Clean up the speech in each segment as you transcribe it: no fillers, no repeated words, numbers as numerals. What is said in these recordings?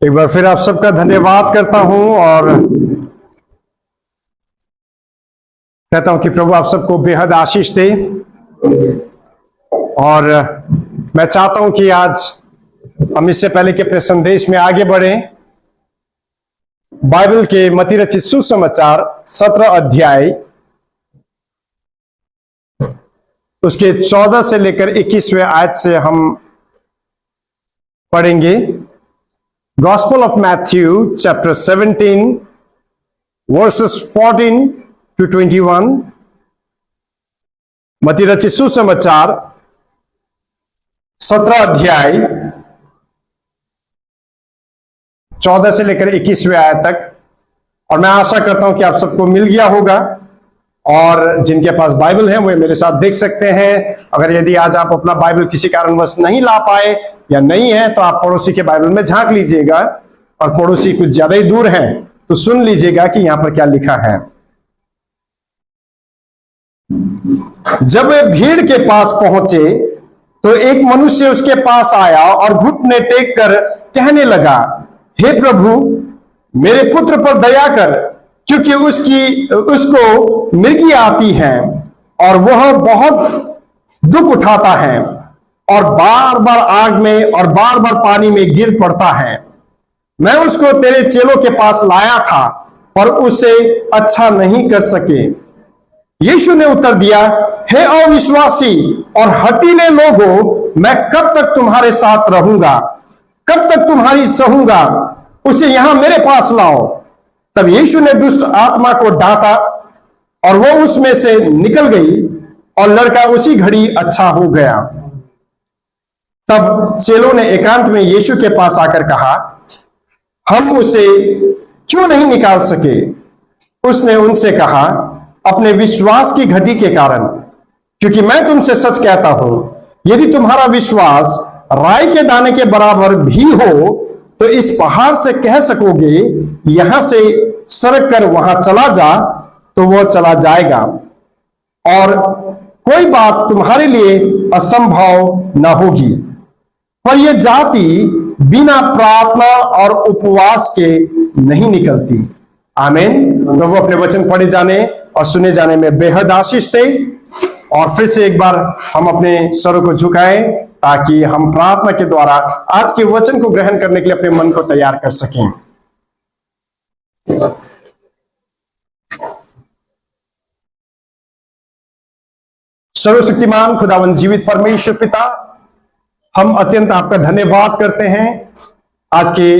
एक बार फिर आप सबका धन्यवाद करता हूं और कहता हूं कि प्रभु आप सबको बेहद आशीष दे। और मैं चाहता हूं कि आज हम इससे पहले कि अपने संदेश में आगे बढ़ें, बाइबल के मत्ती रचित सुसमाचार 17 अध्याय उसके 14 से लेकर 21वें आयत से हम पढ़ेंगे। Gospel of Matthew, chapter 17, verses 14 to 21। मत्ती रचित सुसमाचार 17 अध्याय 14 से लेकर 21वें आयत तक। और मैं आशा करता हूं कि आप सबको मिल गया होगा, और जिनके पास बाइबल है वो मेरे साथ देख सकते हैं। अगर यदि आज आप अपना बाइबल किसी कारणवश नहीं ला पाए या नहीं है तो आप पड़ोसी के बाइबल में झांक लीजिएगा, और पड़ोसी कुछ ज्यादा ही दूर है तो सुन लीजिएगा कि यहां पर क्या लिखा है। जब वे भीड़ के पास पहुंचे तो एक मनुष्य उसके पास आया और घुटने टेक कर कहने लगा, हे प्रभु, मेरे पुत्र पर दया कर, क्योंकि उसको मृगी आती है और वह बहुत दुख उठाता है और बार बार आग में और बार बार पानी में गिर पड़ता है। मैं उसको तेरे चेलों के पास लाया था पर उसे अच्छा नहीं कर सके। यीशु ने उत्तर दिया, हे अविश्वासी और हठीले लोगों, मैं कब तक तुम्हारे साथ रहूंगा, कब तक तुम्हारी सहूंगा, उसे यहां मेरे पास लाओ। तब यीशु ने दुष्ट आत्मा को डांटा और वो उसमें से निकल गई और लड़का उसी घड़ी अच्छा हो गया। तब चेलों ने एकांत में यीशु के पास आकर कहा, हम उसे क्यों नहीं निकाल सके? उसने उनसे कहा, अपने विश्वास की घटी के कारण, क्योंकि मैं तुमसे सच कहता हूं, यदि तुम्हारा विश्वास राई के दाने के बराबर भी हो तो इस पहाड़ से कह सकोगे, यहां से सरक कर वहां चला जा, तो वह चला जाएगा, और कोई बात तुम्हारे लिए असंभव न होगी। पर यह जाति बिना प्रार्थना और उपवास के नहीं निकलती। आमीन। प्रभु अपने वचन पढ़े जाने और सुने जाने में बेहद आशीष दे। और फिर से एक बार हम अपने सरों को झुकाएं ताकि हम प्रार्थना के द्वारा आज के वचन को ग्रहण करने के लिए अपने मन को तैयार कर सकें। सर्वशक्तिमान खुदावन जीवित परमेश्वर पिता, हम अत्यंत आपका धन्यवाद करते हैं आज के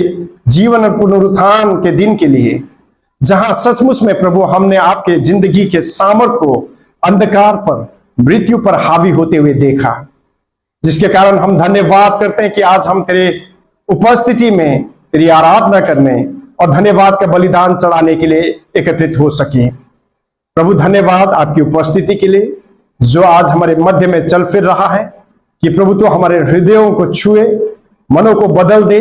जीवन और पुनरुत्थान के दिन के लिए, जहां सचमुच में प्रभु हमने आपके जिंदगी के सामर्थ को अंधकार पर, मृत्यु पर हावी होते हुए देखा, जिसके कारण हम धन्यवाद करते हैं कि आज हम तेरे उपस्थिति में तेरी आराधना करने और धन्यवाद का बलिदान चढ़ाने के लिए एकत्रित हो सके। प्रभु धन्यवाद आपकी उपस्थिति के लिए जो आज हमारे मध्य में चल फिर रहा है, कि प्रभु तो हमारे हृदयों को छुए, मनों को बदल दे,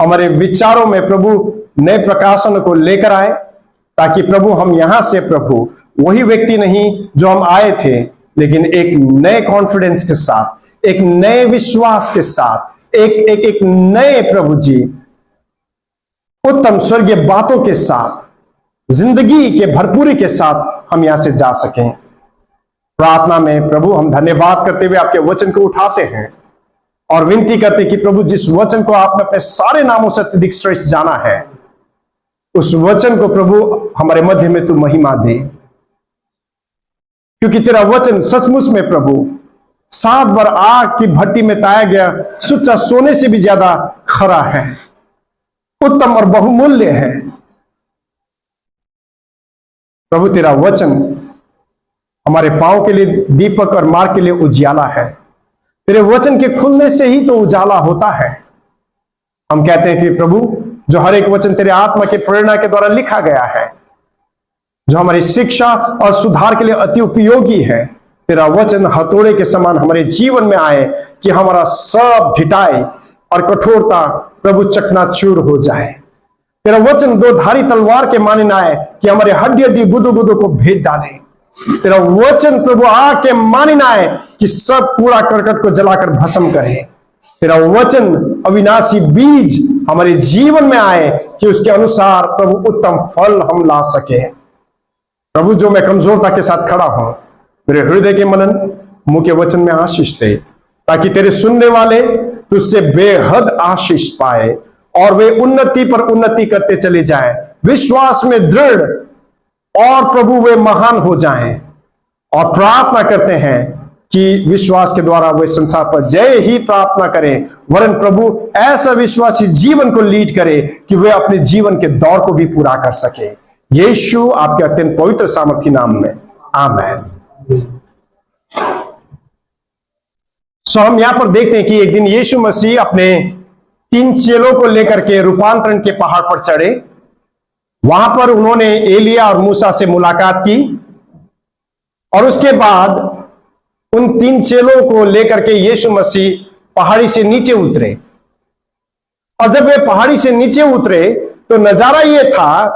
हमारे विचारों में प्रभु नए प्रकाशन को लेकर आए, ताकि प्रभु हम यहां से प्रभु वही व्यक्ति नहीं जो हम आए थे, लेकिन एक नए कॉन्फिडेंस के साथ, एक नए विश्वास के साथ, एक नए प्रभु जी उत्तम स्वर्गीय बातों के साथ, जिंदगी के भरपूरी के साथ हम यहां से जा सकें। प्रार्थना में प्रभु हम धन्यवाद करते हुए आपके वचन को उठाते हैं और विनती करते कि प्रभु जिस वचन को आपने अपने सारे नामों से अत्यधिक श्रेष्ठ जाना है, उस वचन को प्रभु हमारे मध्य में तू महिमा दे, क्योंकि तेरा वचन सचमुच में प्रभु 7 बार आग की भट्टी में ताया गया सुच्चा सोने से भी ज्यादा खरा है, उत्तम और बहुमूल्य है। प्रभु तेरा वचन हमारे पांव के लिए दीपक और मार्ग के लिए उजियाला है। तेरे वचन के खुलने से ही तो उजाला होता है। हम कहते हैं कि प्रभु जो हर एक वचन तेरे आत्मा के प्रेरणा के द्वारा लिखा गया है, जो हमारी शिक्षा और सुधार के लिए अति उपयोगी है, तेरा वचन हथौड़े के समान हमारे जीवन में आए कि हमारा सब ढिठाई और कठोरता प्रभु चकनाचूर हो जाए। तेरा वचन दो धारी तलवार के माने ना आए कि हमारे हड्डी हड्डी बुदो बुदो को भेद डाले। तेरा वचन प्रभु आके माने ना आए कि सब कूड़ा करकट को जलाकर भस्म करे। तेरा वचन अविनाशी बीज हमारे जीवन में आए कि उसके अनुसार प्रभु उत्तम फल हम ला सके। प्रभु, जो मैं कमजोरता के साथ खड़ा हूं, मेरे हृदय के मनन मुंह के वचन में आशीष दे, ताकि तेरे सुनने वाले तुझसे बेहद आशीष पाए और वे उन्नति पर उन्नति करते चले जाएं, विश्वास में दृढ़, और प्रभु वे महान हो जाएं। और प्रार्थना करते हैं कि विश्वास के द्वारा वे संसार पर जय ही प्रार्थना करें, वरन प्रभु ऐसा विश्वासी जीवन को लीड करे कि वे अपने जीवन के दौर को भी पूरा कर सके। यीशु आपके अत्यंत पवित्र सामर्थी नाम में, आमेन। सो हम यहां पर देखते हैं कि एक दिन यीशु मसीह अपने 3 चेलों को लेकर के रूपांतरण के पहाड़ पर चढ़े। वहां पर उन्होंने एलिया और मूसा से मुलाकात की और उसके बाद उन 3 चेलों को लेकर के यीशु मसीह पहाड़ी से नीचे उतरे। और जब वे पहाड़ी से नीचे उतरे तो नजारा यह था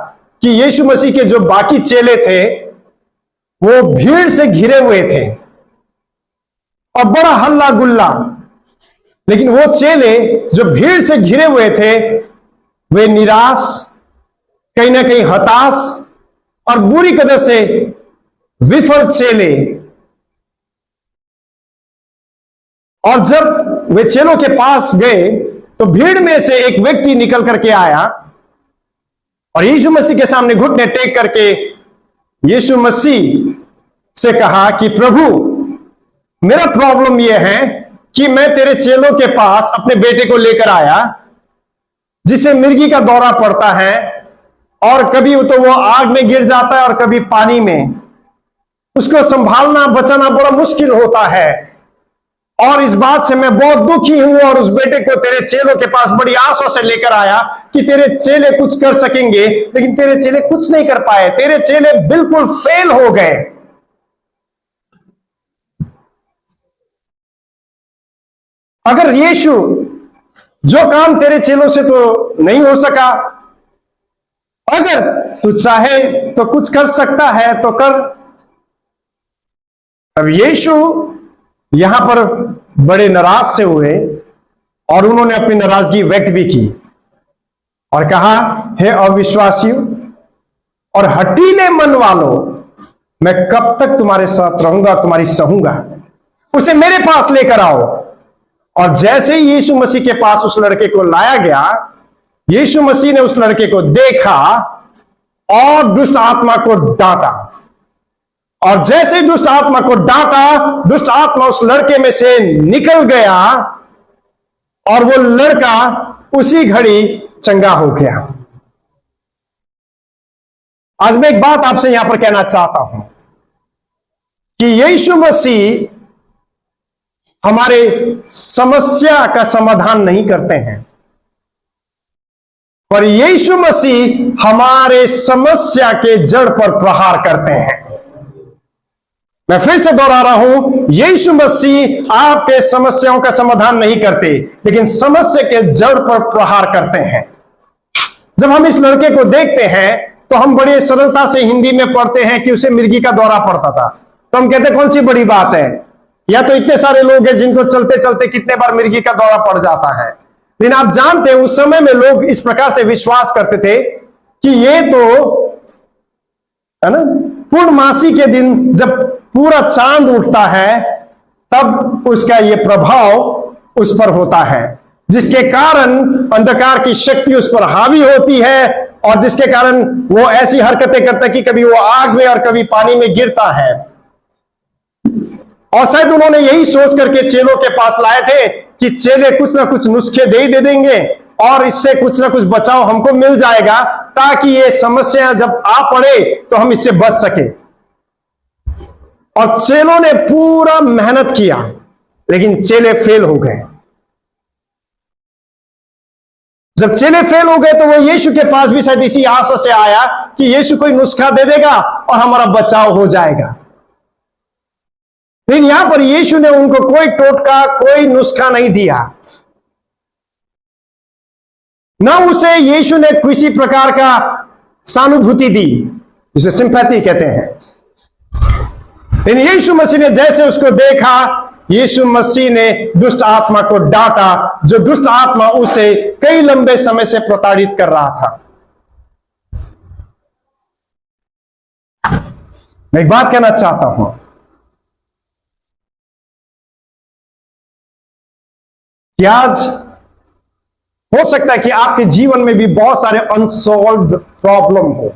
कि यीशु मसीह के जो बाकी चेले थे वो भीड़ से घिरे हुए थे और बड़ा हल्ला गुल्ला। लेकिन वो चेले जो भीड़ से घिरे हुए थे वे निराश, कहीं ना कहीं हताश और बुरी कदर से विफल चेले। और जब वे चेलों के पास गए तो भीड़ में से एक व्यक्ति निकल करके आया और यीशु मसीह के सामने घुटने टेक करके यीशु मसीह से कहा कि प्रभु, मेरा प्रॉब्लम यह है कि मैं तेरे चेलों के पास अपने बेटे को लेकर आया जिसे मिर्गी का दौरा पड़ता है और कभी तो वो आग में गिर जाता है और कभी पानी में। उसको संभालना बचाना बड़ा मुश्किल होता है और इस बात से मैं बहुत दुखी हूं और उस बेटे को तेरे चेलों के पास बड़ी आशा से लेकर आया कि तेरे चेले कुछ कर सकेंगे, लेकिन तेरे चेले कुछ नहीं कर पाए। तेरे चेले बिल्कुल फेल हो गए। अगर यीशु जो काम तेरे चेलों से तो नहीं हो सका, अगर तू चाहे तो कुछ कर सकता है तो कर। अब यीशु यहां पर बड़े नाराज से हुए और उन्होंने अपनी नाराजगी व्यक्त भी की और कहा, हे अविश्वासियों और हठीले मन वालों, मैं कब तक तुम्हारे साथ रहूंगा, तुम्हारी सहूंगा। उसे मेरे पास लेकर आओ। और जैसे ही यीशु मसीह के पास उस लड़के को लाया गया, यीशु मसीह ने उस लड़के को देखा और दुष्ट आत्मा को डांटा। और जैसे ही दुष्ट आत्मा को डांटा, दुष्ट आत्मा उस लड़के में से निकल गया और वो लड़का उसी घड़ी चंगा हो गया। आज मैं एक बात आपसे यहां पर कहना चाहता हूं कि यीशु मसीह हमारे समस्या का समाधान नहीं करते हैं, पर यीशु मसीह हमारे समस्या के जड़ पर प्रहार करते हैं। मैं फिर से दोहरा रहा हूं, यीशु मसीह आपके समस्याओं का समाधान नहीं करते, लेकिन समस्या के जड़ पर प्रहार करते हैं। जब हम इस लड़के को देखते हैं तो हम बड़ी सरलता से हिंदी में पढ़ते हैं कि उसे मिर्गी का दौरा पड़ता था, तो हम कहते कौन सी बड़ी बात है, या तो इतने सारे लोग हैं जिनको चलते चलते कितने बार मिर्गी का दौरा पड़ जाता है। लेकिन आप जानते हैं उस समय में लोग इस प्रकार से विश्वास करते थे कि ये तो है ना, पूर्णमासी के दिन जब पूरा चांद उठता है तब उसका ये प्रभाव उस पर होता है, जिसके कारण अंधकार की शक्ति उस पर हावी होती है और जिसके कारण वो ऐसी हरकतें करता है कि कभी वो आग में और कभी पानी में गिरता है। और शायद उन्होंने यही सोच करके चेलों के पास लाए थे कि चेले कुछ ना कुछ नुस्खे दे देंगे और इससे कुछ ना कुछ बचाव हमको मिल जाएगा, ताकि ये समस्या जब आ पड़े तो हम इससे बच सके। और चेलों ने पूरा मेहनत किया, लेकिन चेले फेल हो गए। जब चेले फेल हो गए तो वो यीशु के पास भी शायद इसी आशा से आया कि यीशु कोई नुस्खा दे देगा और हमारा बचाव हो जाएगा। लेकिन यहां पर यीशु ने उनको कोई टोटका, कोई नुस्खा नहीं दिया। ना उसे यीशु ने किसी प्रकार का सहानुभूति दी, जिसे सिंपैथी कहते हैं। लेकिन यीशु मसीह ने जैसे उसको देखा, यीशु मसीह ने दुष्ट आत्मा को डांटा, जो दुष्ट आत्मा उसे कई लंबे समय से प्रताड़ित कर रहा था। मैं एक बात कहना चाहता हूं कि आज हो सकता है कि आपके जीवन में भी बहुत सारे अनसॉल्व्ड प्रॉब्लम हो।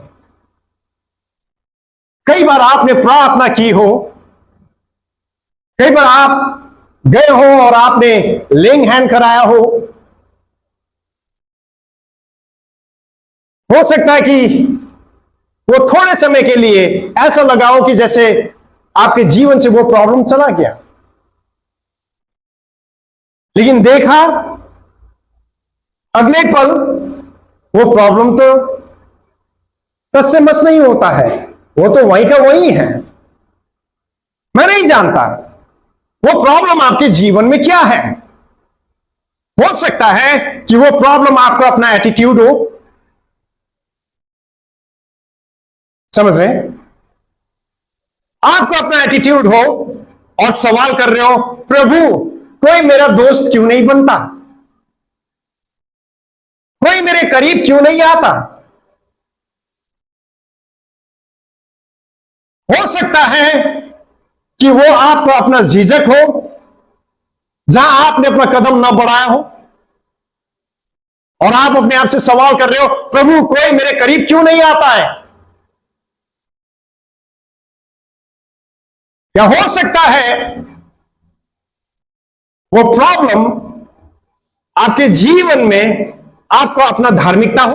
कई बार आपने प्रार्थना की हो, कई बार आप गए हो और आपने लेइंग हैंड कराया हो सकता है कि वो थोड़े समय के लिए ऐसा लगा हो कि जैसे आपके जीवन से वो प्रॉब्लम चला गया, लेकिन देखा अगले पल वो प्रॉब्लम तो टस से मस नहीं होता है, वो तो वहीं का वहीं है। मैं नहीं जानता वो प्रॉब्लम आपके जीवन में क्या है। हो सकता है कि वो प्रॉब्लम आपका अपना एटीट्यूड हो, समझ रहे हैं? आपका अपना एटीट्यूड हो और सवाल कर रहे हो, प्रभु कोई मेरा दोस्त क्यों नहीं बनता, कोई मेरे करीब क्यों नहीं आता। हो सकता है कि वो आपका अपना झिझक हो, जहां आपने अपना कदम ना बढ़ाया हो और आप अपने आप से सवाल कर रहे हो, प्रभु कोई मेरे करीब क्यों नहीं आता है। या हो सकता है वो प्रॉब्लम आपके जीवन में आपको अपना धार्मिकता हो,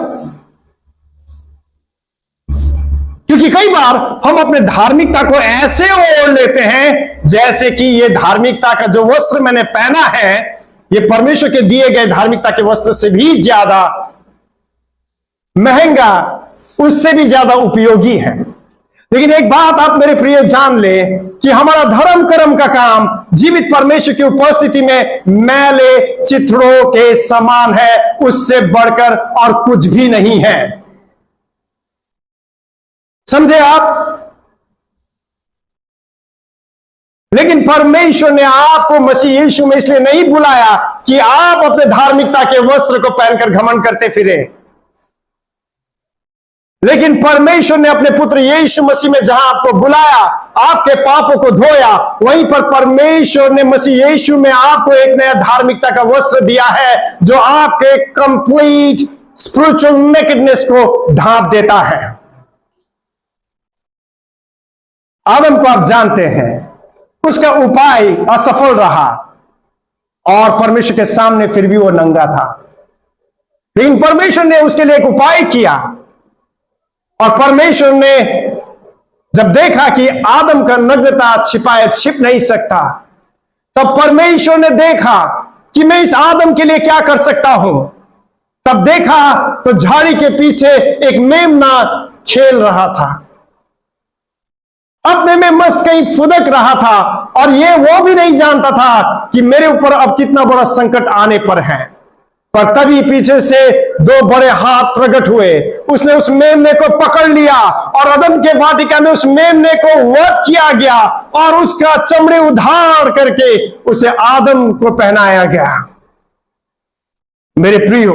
क्योंकि कई बार हम अपने धार्मिकता को ऐसे ओढ़ लेते हैं जैसे कि ये धार्मिकता का जो वस्त्र मैंने पहना है ये परमेश्वर के दिए गए धार्मिकता के वस्त्र से भी ज्यादा महंगा, उससे भी ज्यादा उपयोगी है। लेकिन एक बात आप मेरे प्रिय जान ले कि हमारा धर्म कर्म का काम जीवित परमेश्वर की उपस्थिति में मैले चिथड़ों के समान है, उससे बढ़कर और कुछ भी नहीं है। समझे आप? लेकिन परमेश्वर ने आपको मसीह यीशु में इसलिए नहीं बुलाया कि आप अपने धार्मिकता के वस्त्र को पहनकर घमंड करते फिरे, लेकिन परमेश्वर ने अपने पुत्र यीशु मसीह में जहां आपको बुलाया, आपके पापों को धोया, वहीं पर परमेश्वर ने मसीह यीशु में आपको एक नया धार्मिकता का वस्त्र दिया है जो आपके कंप्लीट स्पिरिचुअल नेकेडनेस को ढांप देता है। आदम को आप जानते हैं, उसका उपाय असफल रहा और परमेश्वर के सामने फिर भी वो नंगा था, लेकिन परमेश्वर ने उसके लिए एक उपाय किया। और परमेश्वर ने जब देखा कि आदम का नग्नता छिपाए छिप नहीं सकता, तब परमेश्वर ने देखा कि मैं इस आदम के लिए क्या कर सकता हूं। तब देखा तो झाड़ी के पीछे एक मेमना खेल रहा था, अपने में मस्त कहीं फुदक रहा था, और ये वो भी नहीं जानता था कि मेरे ऊपर अब कितना बड़ा संकट आने पर है। पर तभी पीछे से दो बड़े हाथ प्रकट हुए, उसने उस मेमने को पकड़ लिया और अदन के वाटिका में उस मेमने को वध किया गया और उसका चमड़े उधार करके उसे आदम को पहनाया गया। मेरे प्रियो,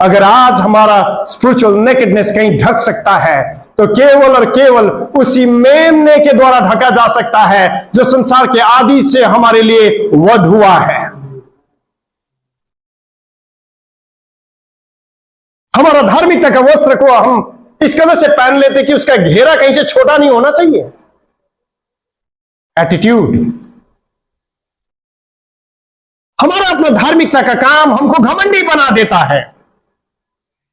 अगर आज हमारा स्पिरिचुअल नेकेडनेस कहीं ढक सकता है तो केवल और केवल उसी मेमने के द्वारा ढका जा सकता है जो संसार के आदि से हमारे लिए वध हुआ है। हमारा धार्मिकता का वस्त्र को हम इस कदर से पहन लेते कि उसका घेरा कहीं से छोटा नहीं होना चाहिए। एटीट्यूड। हमारा अपना धार्मिकता का काम हमको घमंडी बना देता है।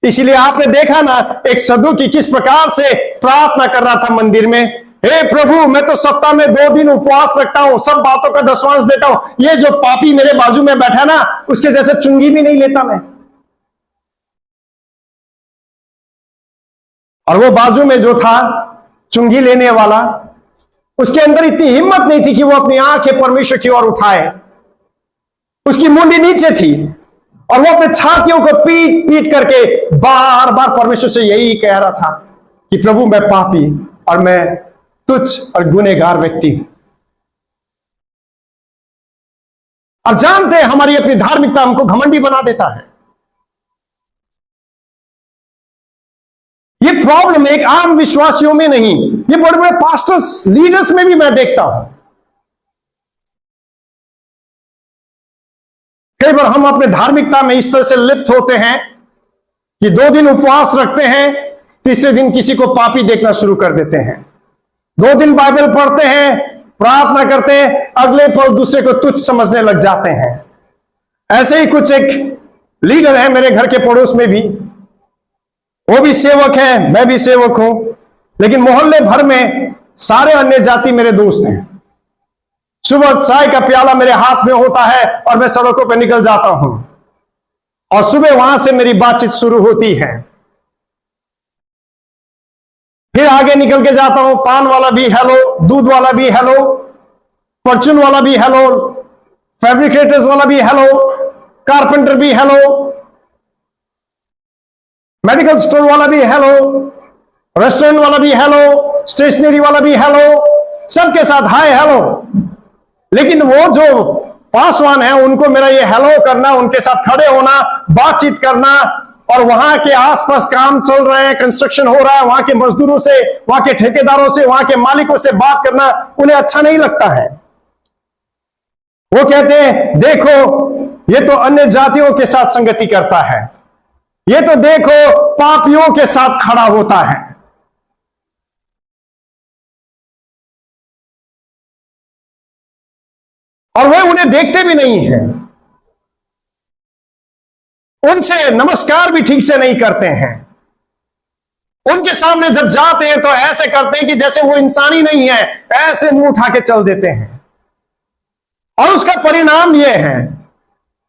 इसीलिए आपने देखा ना, एक सदुकी किस प्रकार से प्रार्थना कर रहा था मंदिर में, हे प्रभु मैं तो सप्ताह में 2 दिन उपवास रखता हूं, सब बातों का दशवांश देता हूं, ये जो पापी मेरे बाजू में बैठा ना उसके जैसे चुंगी भी नहीं लेता मैं। और वो बाजू में जो था चुंगी लेने वाला, उसके अंदर इतनी हिम्मत नहीं थी कि वो अपनी आंखें परमेश्वर की ओर उठाए। उसकी मुंडी नीचे थी और वो अपने छातियों को पीट पीट करके बार बार परमेश्वर से यही कह रहा था कि प्रभु मैं पापी और मैं तुच्छ और गुनहगार व्यक्ति हूं। अब जानते हैं हमारी अपनी धार्मिकता हमको घमंडी बना देता है। ये प्रॉब्लम एक आम विश्वासियों में नहीं, ये बड़े बड़े पास्टर्स लीडर्स में भी मैं देखता हूं। कई बार हम अपने धार्मिकता में इस तरह से लिप्त होते हैं कि 2 दिन उपवास रखते हैं, तीसरे दिन किसी को पापी देखना शुरू कर देते हैं। 2 दिन बाइबल पढ़ते हैं, प्रार्थना करते हैं, अगले पल दूसरे को तुच्छ समझने लग जाते हैं। ऐसे ही कुछ एक लीडर है मेरे घर के पड़ोस में भी, वो भी सेवक है, मैं भी सेवक हूं, लेकिन मोहल्ले भर में सारे अन्य जाति मेरे दोस्त हैं। सुबह चाय का प्याला मेरे हाथ में होता है और मैं सड़कों पर निकल जाता हूं और सुबह वहां से मेरी बातचीत शुरू होती है। फिर आगे निकल के जाता हूं, पान वाला भी हेलो, दूध वाला भी हेलो, परचून वाला भी हेलो, फैब्रिकेटर्स वाला भी हेलो, कारपेंटर भी हेलो, मेडिकल स्टोर वाला भी हेलो, रेस्टोरेंट वाला भी हेलो, स्टेशनरी वाला भी हेलो, सबके साथ हाय हेलो। लेकिन वो जो पासवान है उनको मेरा ये हेलो करना, उनके साथ खड़े होना, बातचीत करना, और वहां के आसपास काम चल रहे हैं, कंस्ट्रक्शन हो रहा है, वहां के मजदूरों से, वहां के ठेकेदारों से, वहां के मालिकों से बात करना उन्हें अच्छा नहीं लगता है। वो कहते हैं देखो ये तो अन्य जातियों के साथ संगति करता है, ये तो देखो पापियों के साथ खड़ा होता है। और वे उन्हें देखते भी नहीं है, उनसे नमस्कार भी ठीक से नहीं करते हैं। उनके सामने जब जाते हैं तो ऐसे करते हैं कि जैसे वो इंसान ही नहीं है, ऐसे मुंह उठा के चल देते हैं। और उसका परिणाम यह है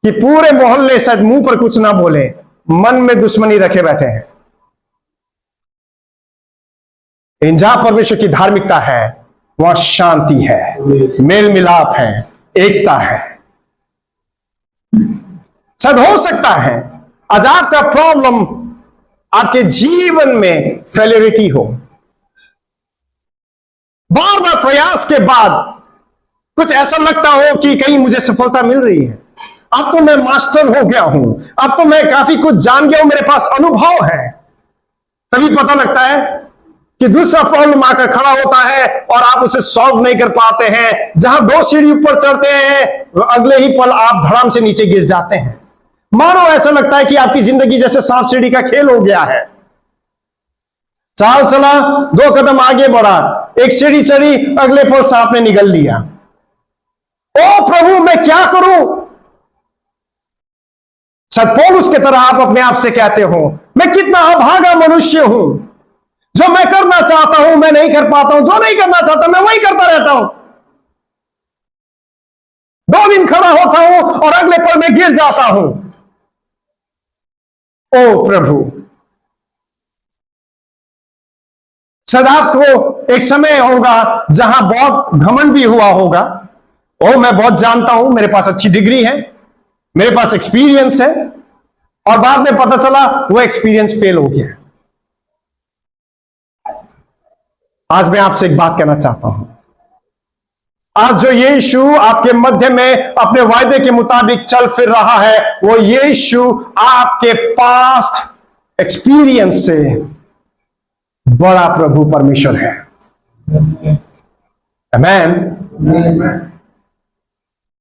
कि पूरे मोहल्ले शायद मुंह पर कुछ ना बोले, मन में दुश्मनी रखे बैठे हैं। इन जहां परमेश्वर की धार्मिकता है वहां शांति है, मेल मिलाप है, एकता है। शायद हो सकता है आज आपका प्रॉब्लम आपके जीवन में फेलियरिटी हो, बार बार प्रयास के बाद कुछ ऐसा लगता हो कि कहीं मुझे सफलता मिल रही है, अब तो मैं मास्टर हो गया हूं, अब तो मैं काफी कुछ जान गया हूं, मेरे पास अनुभव है। तभी पता लगता है कि दूसरा प्रॉब्लम आकर खड़ा होता है और आप उसे सॉल्व नहीं कर पाते हैं। जहां 2 सीढ़ी ऊपर चढ़ते हैं अगले ही पल आप धड़ाम से नीचे गिर जाते हैं। मानो ऐसा लगता है कि आपकी जिंदगी जैसे सांप सीढ़ी का खेल हो गया है। चाल चला, 2 कदम आगे बढ़ा, एक सीढ़ी चढ़ी, अगले पल सांप ने निगल लिया। ओ प्रभु मैं क्या करूं? शायद पौलुस की तरह आप अपने आप से कहते हो मैं कितना अभागा मनुष्य हूं, जो मैं करना चाहता हूं मैं नहीं कर पाता हूं, जो नहीं करना चाहता मैं वही करता रहता हूं। 2 दिन खड़ा होता हूं और अगले पल में गिर जाता हूं। ओ प्रभु, शायद आपको एक समय होगा जहां बहुत घमंड भी हुआ होगा, ओ मैं बहुत जानता हूं, मेरे पास अच्छी डिग्री है, मेरे पास एक्सपीरियंस है, और बाद में पता चला वो एक्सपीरियंस फेल हो गया। आज मैं आपसे एक बात कहना चाहता हूं, आज जो यीशु आपके मध्य में अपने वायदे के मुताबिक चल फिर रहा है, वो यीशु आपके पास्ट एक्सपीरियंस से बड़ा प्रभु परमेश्वर है। आमेन।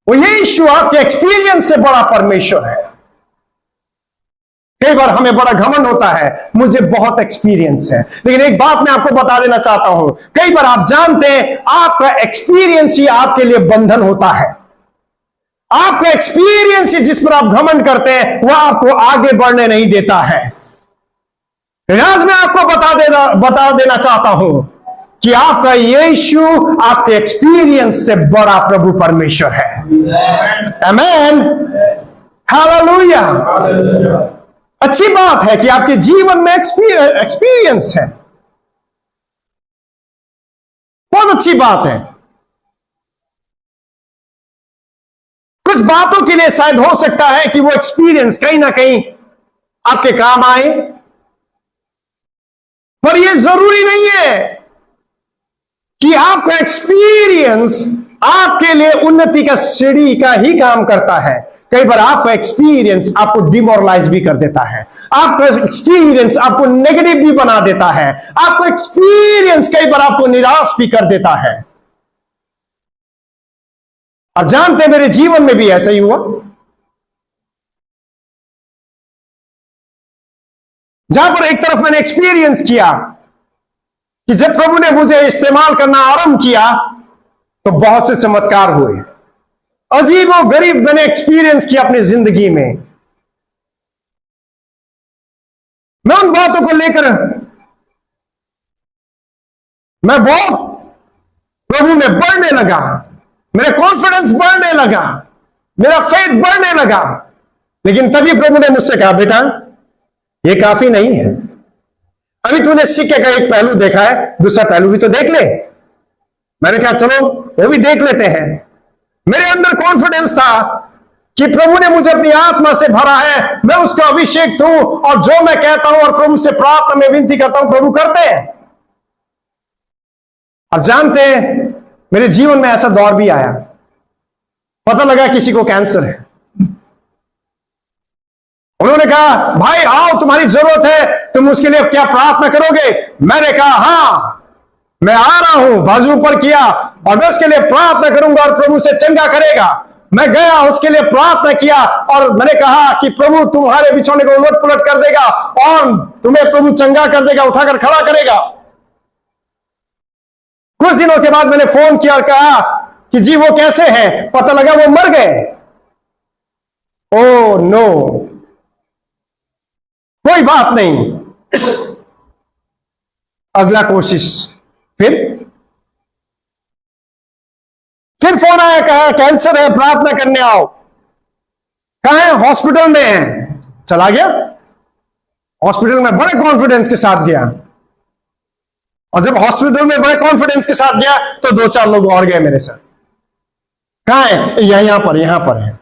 वो यीशु आपके एक्सपीरियंस से बड़ा परमेश्वर है। कई बार हमें बड़ा घमंड होता है, मुझे बहुत एक्सपीरियंस है, लेकिन एक बात मैं आपको बता देना चाहता हूं, कई बार आप जानते हैं आपका एक्सपीरियंस ही आपके लिए बंधन होता है। आपका एक्सपीरियंस ही जिस पर आप घमंड करते हैं वह आपको आगे बढ़ने नहीं देता है। आज मैं आपको बता देना चाहता हूं कि आपका यीशु आपके एक्सपीरियंस से बड़ा प्रभु परमेश्वर है। आमेन। हालेलुया। अच्छी बात है कि आपके जीवन में एक्सपीरियंस है, बहुत अच्छी बात है। कुछ बातों के लिए शायद हो सकता है कि वो एक्सपीरियंस कहीं ना कहीं आपके काम आए, पर यह जरूरी नहीं है कि आपका एक्सपीरियंस आपके लिए उन्नति का सीढ़ी का ही काम करता है। कई बार आपका एक्सपीरियंस आपको डिमोरलाइज भी कर देता है, आपका एक्सपीरियंस आपको नेगेटिव भी बना देता है, आपको एक्सपीरियंस कई बार आपको निराश भी कर देता है। आप जानते हैं मेरे जीवन में भी ऐसा ही हुआ, जहां पर एक तरफ मैंने एक्सपीरियंस किया कि जब प्रभु ने मुझे इस्तेमाल करना आरंभ किया तो बहुत से चमत्कार हुए, अजीब और गरीब मैंने एक्सपीरियंस किया अपनी जिंदगी में। मैं उन बातों को लेकर मैं बहुत प्रभु में बढ़ने लगा, मेरा कॉन्फिडेंस बढ़ने लगा, मेरा फेथ बढ़ने लगा। लेकिन तभी प्रभु ने मुझसे कहा, बेटा ये काफी नहीं है, अभी तूने सिक्के का एक पहलू देखा है, दूसरा पहलू भी तो देख ले। मैंने कहा चलो वो भी देख लेते हैं। मेरे अंदर कॉन्फिडेंस था कि प्रभु ने मुझे अपनी आत्मा से भरा है, मैं उसका अभिषेक हूं और जो मैं कहता हूं और प्रभु से प्रार्थना में विनती करता हूं प्रभु करते हैं। अब जानते हैं मेरे जीवन में ऐसा दौर भी आया, पता लगा किसी को कैंसर है। उन्होंने कहा भाई आओ तुम्हारी जरूरत है, तुम उसके लिए क्या प्रार्थना करोगे? मैंने कहा हां मैं आ रहा हूं, बाजू ऊपर किया और मैं उसके लिए प्रार्थना करूंगा और प्रभु से चंगा करेगा। मैं गया उसके लिए प्रार्थना किया और मैंने कहा कि प्रभु तुम्हारे बिछौने को उलट पुलट कर देगा और तुम्हें प्रभु चंगा कर देगा, उठाकर खड़ा करेगा। कुछ दिनों के बाद मैंने फोन किया और कहा कि जी वो कैसे हैं? पता लगा वो मर गए। ओ नो, कोई बात नहीं, अगला कोशिश। फिर फोन आया, कहा कैंसर है प्रार्थना करने आओ। कहा है? हॉस्पिटल में है। चला गया हॉस्पिटल में, बड़े कॉन्फिडेंस के साथ गया और जब हॉस्पिटल में बड़े कॉन्फिडेंस के साथ गया तो 2-4 लोग और गए मेरे साथ। कहा है? यहां पर है,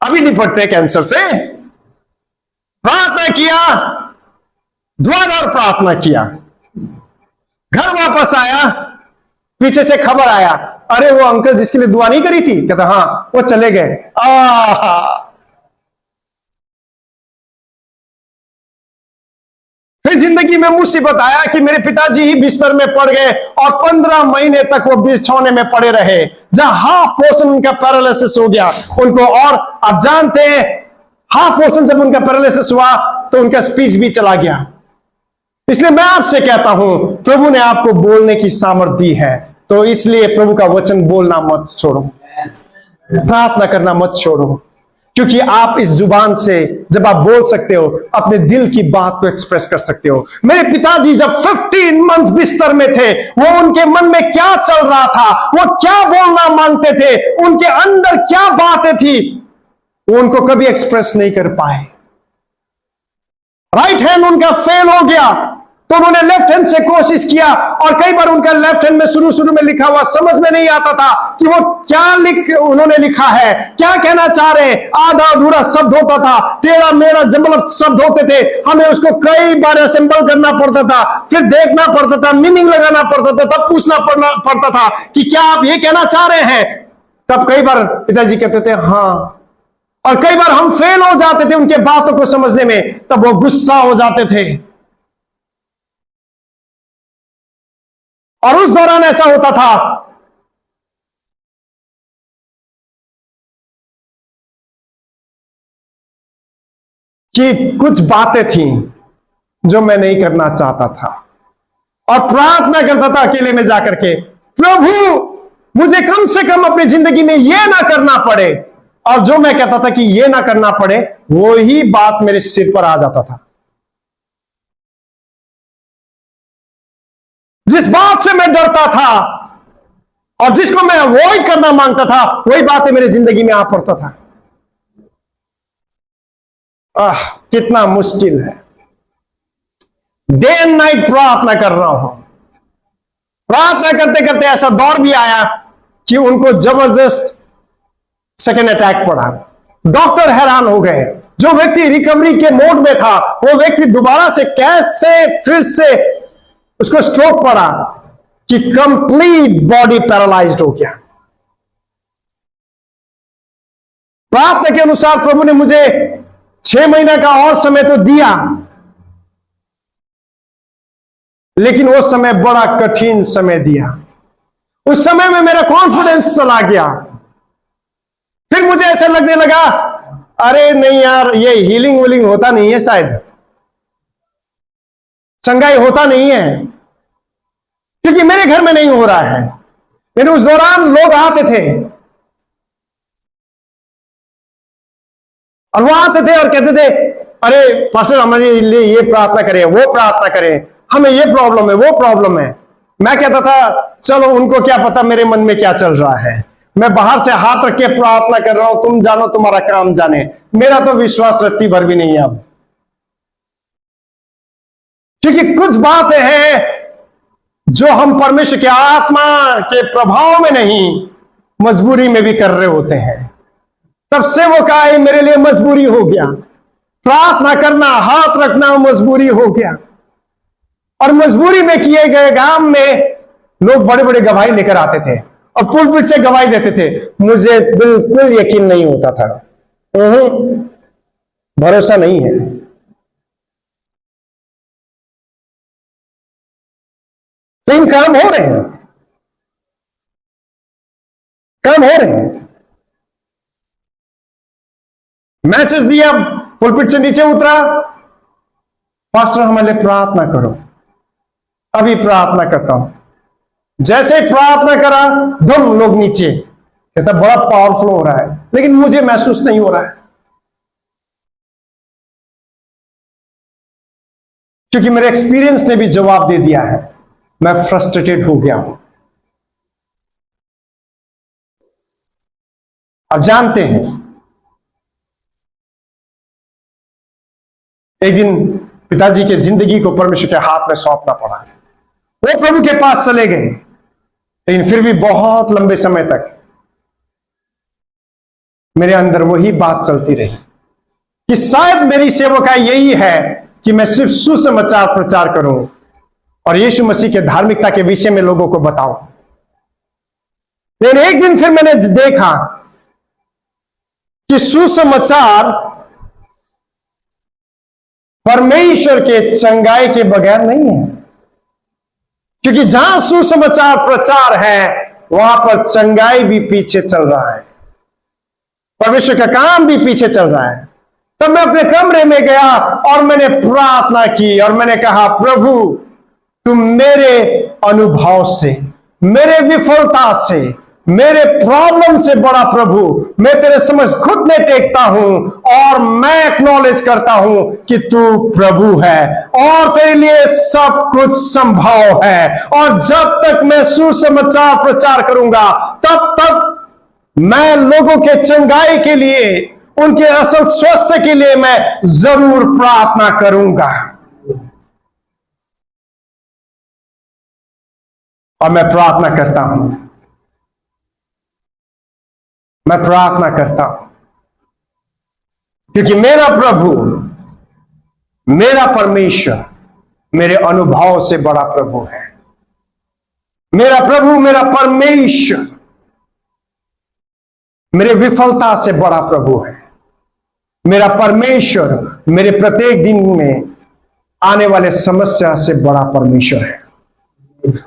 अभी निपटते कैंसर से। प्रार्थना किया, दुआदार प्रार्थना किया, घर वापस आया, पीछे से खबर आया, अरे वो अंकल जिसके लिए दुआ नहीं करी थी, कहता हाँ वो चले गए। फिर जिंदगी में मुसीबत आया कि मेरे पिताजी ही बिस्तर में पड़ गए और 15 महीने तक वो बिछौने में पड़े रहे, जहां हाफ पोर्शन उनका पैरालिसिस हो गया उनको। और आप जानते हैं हाफ पोर्शन जब उनका पैरालिसिस हुआ तो उनका स्पीच भी चला गया। इसलिए मैं आपसे कहता हूं प्रभु ने आपको बोलने की सामर्थ्य दी है, तो इसलिए प्रभु का वचन बोलना मत छोड़ो, प्रार्थना करना मत छोड़ो, क्योंकि आप इस जुबान से जब आप बोल सकते हो अपने दिल की बात को एक्सप्रेस कर सकते हो। मेरे पिताजी जब 15 मंथ बिस्तर में थे, वो उनके मन में क्या चल रहा था, वो क्या बोलना मांगते थे, उनके अंदर क्या बातें थी, वो उनको कभी एक्सप्रेस नहीं कर पाए। राइट हैंड उनका फेल हो गया तो उन्होंने लेफ्ट हैंड से कोशिश किया और कई बार उनका लेफ्ट हैंड में शुरू में लिखा हुआ समझ में नहीं आता था कि वो क्या उन्होंने लिखा है, क्या कहना चाह रहे हैं। आधा अधूरा शब्द होता था, टेढ़ा मेढ़ा जबलत शब्द होते थे, हमें उसको कई बार असेंबल करना पड़ता था, फिर देखना पड़ता था, मीनिंग लगाना पड़ता था, तब पूछना पड़ता था कि क्या आप ये कहना चाह रहे हैं। तब कई बार पिताजी कहते थे हाँ, और कई बार हम फेल हो जाते थे उनके बातों को समझने में, तब वो गुस्सा हो जाते थे। और उस दौरान ऐसा होता था कि कुछ बातें थी जो मैं नहीं करना चाहता था और प्रार्थना करता था अकेले में जाकर के, प्रभु मुझे कम से कम अपनी जिंदगी में यह ना करना पड़े। और जो मैं कहता था कि यह ना करना पड़े, वो ही बात मेरे सिर पर आ जाता था। जिस बात से मैं डरता था और जिसको मैं अवॉइड करना मांगता था, वही बातें मेरी जिंदगी में आ पड़ता था। कितना मुश्किल है। डे एंड नाइट प्रार्थना कर रहा हूं। प्रार्थना करते करते ऐसा दौर भी आया कि उनको जबरदस्त सेकेंड अटैक पड़ा। डॉक्टर हैरान हो गए। जो व्यक्ति रिकवरी के मोड में था, वो व्यक्ति दोबारा से कैसे फिर से उसको स्ट्रोक पड़ा कि कंप्लीट बॉडी पैरालाइज्ड हो गया। प्रार्थना के अनुसार प्रभु ने मुझे 6 महीने का और समय तो दिया, लेकिन वो समय बड़ा कठिन समय दिया। उस समय में मेरा कॉन्फिडेंस चला गया। फिर मुझे ऐसा लगने लगा, अरे नहीं यार, ये हीलिंग वूलिंग होता नहीं है, शायद चंगाई होता नहीं है, क्योंकि मेरे घर में नहीं हो रहा है। लेकिन उस दौरान लोग आते थे और वो आते थे और कहते थे, अरे पास्टर हमारे लिए ये प्रार्थना करें, वो प्रार्थना करें, हमें ये प्रॉब्लम है, वो प्रॉब्लम है। मैं कहता था, चलो उनको क्या पता मेरे मन में क्या चल रहा है, मैं बाहर से हाथ रख के प्रार्थना कर रहा हूं, तुम जानो, तुम्हारा काम जाने। मेरा तो विश्वास रत्ती भर भी नहीं है अब, क्योंकि कुछ बातें हैं जो हम परमेश्वर के आत्मा के प्रभाव में नहीं, मजबूरी में भी कर रहे होते हैं। तब से वो कहा, मेरे लिए मजबूरी हो गया, प्रार्थना करना, हाथ रखना मजबूरी हो गया। और मजबूरी में किए गए काम में लोग बड़े बड़े गवाही लेकर आते थे और पुलपिट से गवाही देते थे। मुझे बिल्कुल यकीन नहीं होता था, भरोसा नहीं है। लेकिन काम हो रहे हैं, काम हो रहे हैं। मैसेज दिया, पुलपिट से नीचे उतरा, पास्टर हमारे लिए प्रार्थना करो। अभी प्रार्थना करता हूं। जैसे ही प्रार्थना करा, दम लोग नीचे, कहता बड़ा पावरफुल हो रहा है, लेकिन मुझे महसूस नहीं हो रहा है, क्योंकि मेरे एक्सपीरियंस ने भी जवाब दे दिया है। मैं फ्रस्ट्रेटेड हो गया हूं। अब जानते हैं, एक दिन पिताजी के जिंदगी को परमेश्वर के हाथ में सौंपना पड़ा। वो प्रभु के पास चले गए, लेकिन फिर भी बहुत लंबे समय तक मेरे अंदर वही बात चलती रही कि शायद मेरी सेवकाई यही है कि मैं सिर्फ सुसमाचार प्रचार करूं और यीशु मसीह के धार्मिकता के विषय में लोगों को बताऊं। लेकिन एक दिन फिर मैंने देखा कि सुसमाचार परमेश्वर के चंगाई के बगैर नहीं है, क्योंकि जहां सुसमाचार प्रचार है वहां पर चंगाई भी पीछे चल रहा है, परमेश्वर का काम भी पीछे चल रहा है। तब मैं अपने कमरे में गया और मैंने प्रार्थना की और मैंने कहा, प्रभु तुम मेरे अनुभव से, मेरे विफलता से, मेरे प्रॉब्लम से बड़ा प्रभु, मैं तेरे समझ घुटने टेकता हूं और मैं एक्नॉलेज करता हूं कि तू प्रभु है और तेरे लिए सब कुछ संभव है। और जब तक मैं सुसमाचार प्रचार करूंगा, तब तक मैं लोगों के चंगाई के लिए, उनके असल स्वास्थ्य के लिए मैं जरूर प्रार्थना करूंगा। और मैं प्रार्थना करता हूं, मैं प्रार्थना करता हूं, क्योंकि मेरा प्रभु, मेरा परमेश्वर मेरे अनुभव से बड़ा प्रभु है। मेरा प्रभु, मेरा परमेश्वर मेरे विफलता से बड़ा प्रभु है। मेरा परमेश्वर मेरे प्रत्येक दिन में आने वाले समस्या से बड़ा परमेश्वर है।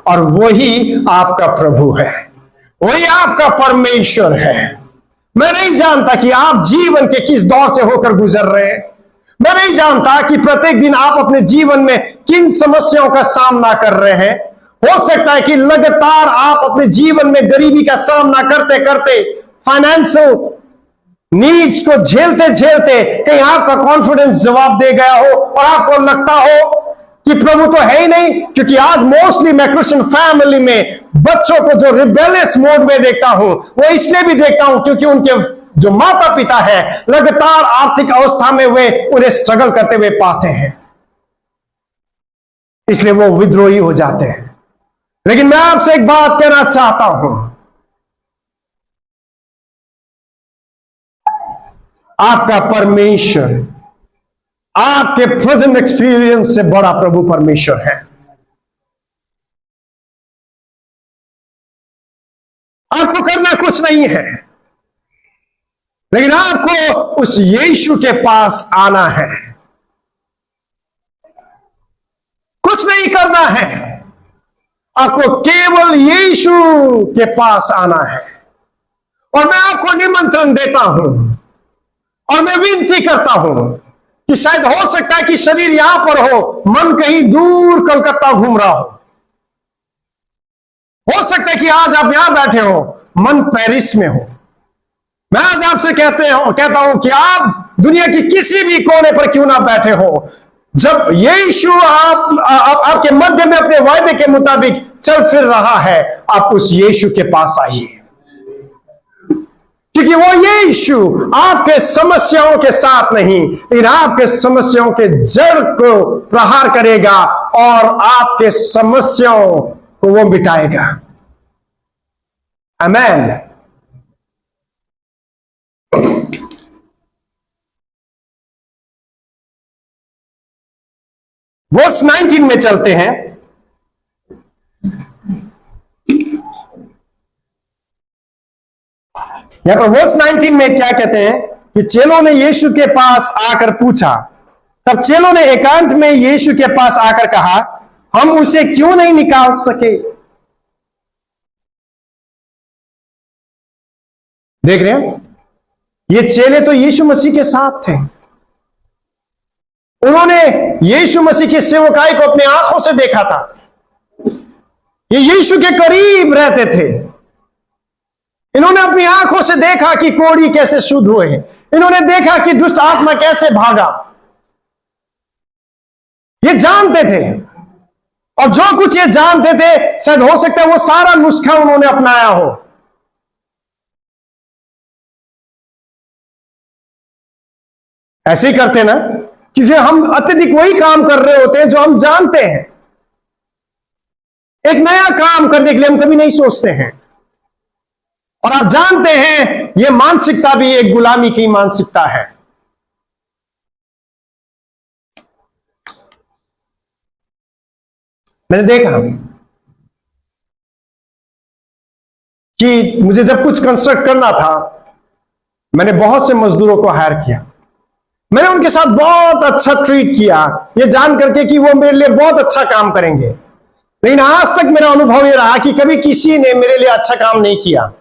और वही आपका प्रभु है, वही आपका परमेश्वर है। मैं नहीं जानता कि आप जीवन के किस दौर से होकर गुजर रहे हैं। मैं नहीं जानता कि प्रत्येक दिन आप अपने जीवन में किन समस्याओं का सामना कर रहे हैं। हो सकता है कि लगातार आप अपने जीवन में गरीबी का सामना करते करते, फाइनेंशियल नीड्स को झेलते झेलते कहीं आपका कॉन्फिडेंस जवाब दे गया हो और आपको लगता हो कि प्रभु तो है ही नहीं। क्योंकि आज मोस्टली मैं क्रिश्चियन फैमिली में बच्चों को जो रिबेलियस मोड में देखता हूं, वो इसलिए भी देखता हूं क्योंकि उनके जो माता पिता है लगातार आर्थिक अवस्था में वे उन्हें स्ट्रगल करते हुए पाते हैं, इसलिए वो विद्रोही हो जाते हैं। लेकिन मैं आपसे एक बात कहना चाहता हूं, आपका परमेश्वर आपके प्रेजेंट एक्सपीरियंस से बड़ा प्रभु परमेश्वर है। आपको करना कुछ नहीं है, लेकिन आपको उस यीशु के पास आना है, कुछ नहीं करना है, आपको केवल यीशु के पास आना है। और मैं आपको निमंत्रण देता हूं और मैं विनती करता हूं कि शायद हो सकता है कि शरीर यहां पर हो, मन कहीं दूर कलकत्ता घूम रहा हो सकता है कि आज आप यहां बैठे हो, मन पेरिस में हो। मैं आज आपसे कहता हूं कि आप दुनिया की किसी भी कोने पर क्यों ना बैठे हो, जब यीशु आपके मध्य में अपने वायदे के मुताबिक चल फिर रहा है, आप उस यीशु के पास आइए, क्योंकि वो यीशु आपके समस्याओं के साथ नहीं, लेकिन आपके समस्याओं के जड़ को प्रहार करेगा और आपके समस्याओं को वो मिटाएगा। आमेन। वर्स 19 में चलते हैं। यहां पर वर्स 19 में क्या कहते हैं कि चेलों ने यीशु के पास आकर पूछा, तब चेलों ने एकांत में यीशु के पास आकर कहा, हम उसे क्यों नहीं निकाल सके। देख रहे हैं, ये चेले तो यीशु मसीह के साथ थे, उन्होंने यीशु मसीह की सेवकाई को अपने आंखों से देखा था, ये यीशु के करीब रहते थे, इन्होंने अपनी आंखों से देखा कि कोढ़ी कैसे शुद्ध हुए, इन्होंने देखा कि दुष्ट आत्मा कैसे भागा, ये जानते थे। और जो कुछ ये जानते थे, शायद हो सकता है वो सारा नुस्खा उन्होंने अपनाया हो। ऐसे ही करते ना, क्योंकि हम अत्यधिक वही काम कर रहे होते हैं जो हम जानते हैं। एक नया काम करने के लिए हम कभी नहीं सोचते हैं। और आप जानते हैं यह मानसिकता भी एक गुलामी की मानसिकता है। मैंने देखा कि मुझे जब कुछ कंस्ट्रक्ट करना था, मैंने बहुत से मजदूरों को हायर किया, मैंने उनके साथ बहुत अच्छा ट्रीट किया, ये जान करके कि वो मेरे लिए बहुत अच्छा काम करेंगे। लेकिन आज तक मेरा अनुभव ये रहा कि कभी किसी ने मेरे लिए अच्छा काम नहीं किया।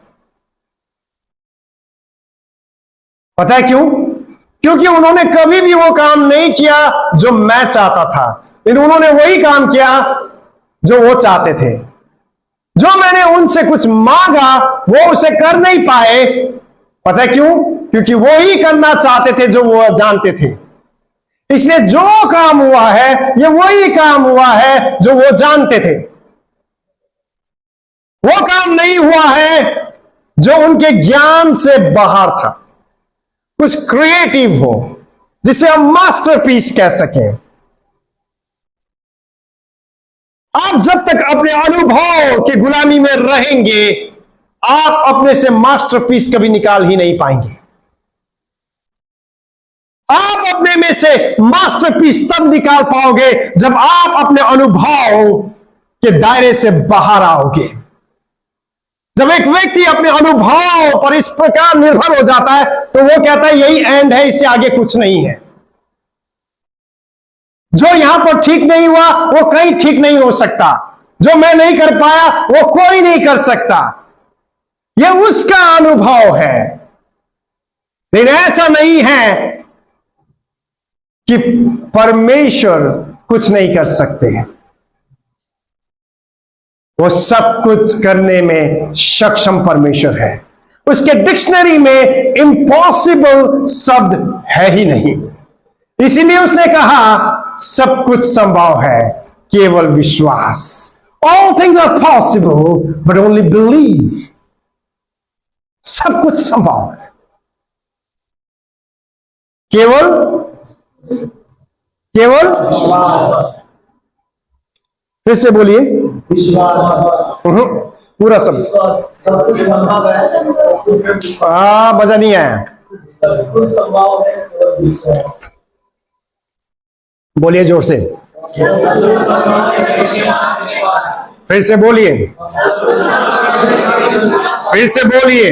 पता है क्यों? क्योंकि उन्होंने कभी भी वो काम नहीं किया जो मैं चाहता था, लेकिन उन्होंने वही काम किया जो वो चाहते थे। जो मैंने उनसे कुछ मांगा वो उसे कर नहीं पाए। पता है क्यों? क्योंकि वो ही करना चाहते थे जो वो जानते थे। इसलिए जो काम हुआ है ये वही काम हुआ है जो वो जानते थे। वो काम नहीं हुआ है जो उनके ज्ञान से बाहर था, कुछ क्रिएटिव हो जिसे हम मास्टरपीस कह सकें। आप जब तक अपने अनुभव की गुलामी में रहेंगे, आप अपने से मास्टरपीस कभी निकाल ही नहीं पाएंगे। आप अपने में से मास्टरपीस तब निकाल पाओगे जब आप अपने अनुभव के दायरे से बाहर आओगे। जब एक व्यक्ति अपने अनुभव पर इस प्रकार निर्भर हो जाता है तो वो कहता है यही एंड है, इससे आगे कुछ नहीं है। जो यहां पर ठीक नहीं हुआ वो कहीं ठीक नहीं हो सकता, जो मैं नहीं कर पाया वो कोई नहीं कर सकता। यह उसका अनुभव है। लेकिन ऐसा नहीं है कि परमेश्वर कुछ नहीं कर सकते। वो सब कुछ करने में सक्षम परमेश्वर है। उसके डिक्शनरी में इम्पॉसिबल शब्द है ही नहीं। इसीलिए उसने कहा सब कुछ संभव है, केवल विश्वास। All things are possible, but only believe. सब कुछ संभव है, केवल विश्वास। फिर से बोलिए, विश्वास। पूरा सब कुछ संभव है। मजा नहीं आया। सब कुछ संभव है, केवल विश्वास। बोलिए जोर से, फिर से बोलिए, फिर से बोलिए।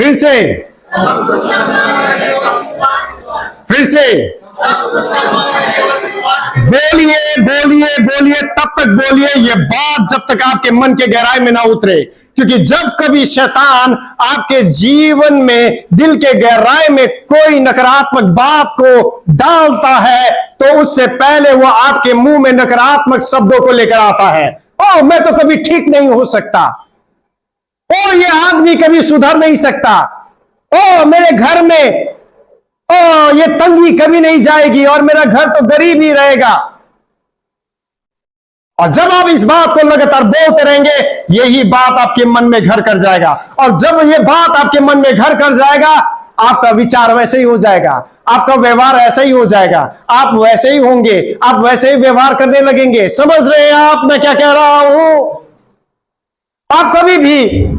फिर से, फिर से बोलिए, बोलिए, बोलिए, तब तक बोलिए ये बात जब तक आपके मन के गहराई में ना उतरे। क्योंकि जब कभी शैतान आपके जीवन में, दिल के गहराई में कोई नकारात्मक बात को डालता है, तो उससे पहले वो आपके मुंह में नकारात्मक शब्दों को लेकर आता है। ओ, मैं तो कभी ठीक नहीं हो सकता, ओ ये आदमी कभी सुधर नहीं सकता, ओ मेरे घर में ओ ये तंगी कभी नहीं जाएगी और मेरा घर तो गरीब ही रहेगा। और जब आप इस बात को लगातार बोलते रहेंगे, यही बात आपके मन में घर कर जाएगा। और जब ये बात आपके मन में घर कर जाएगा, आपका विचार वैसे ही हो जाएगा, आपका व्यवहार ऐसा ही हो जाएगा, आप वैसे ही होंगे, आप वैसे ही व्यवहार करने लगेंगे। समझ रहे हैं आप मैं क्या कह रहा हूं? आप कभी भी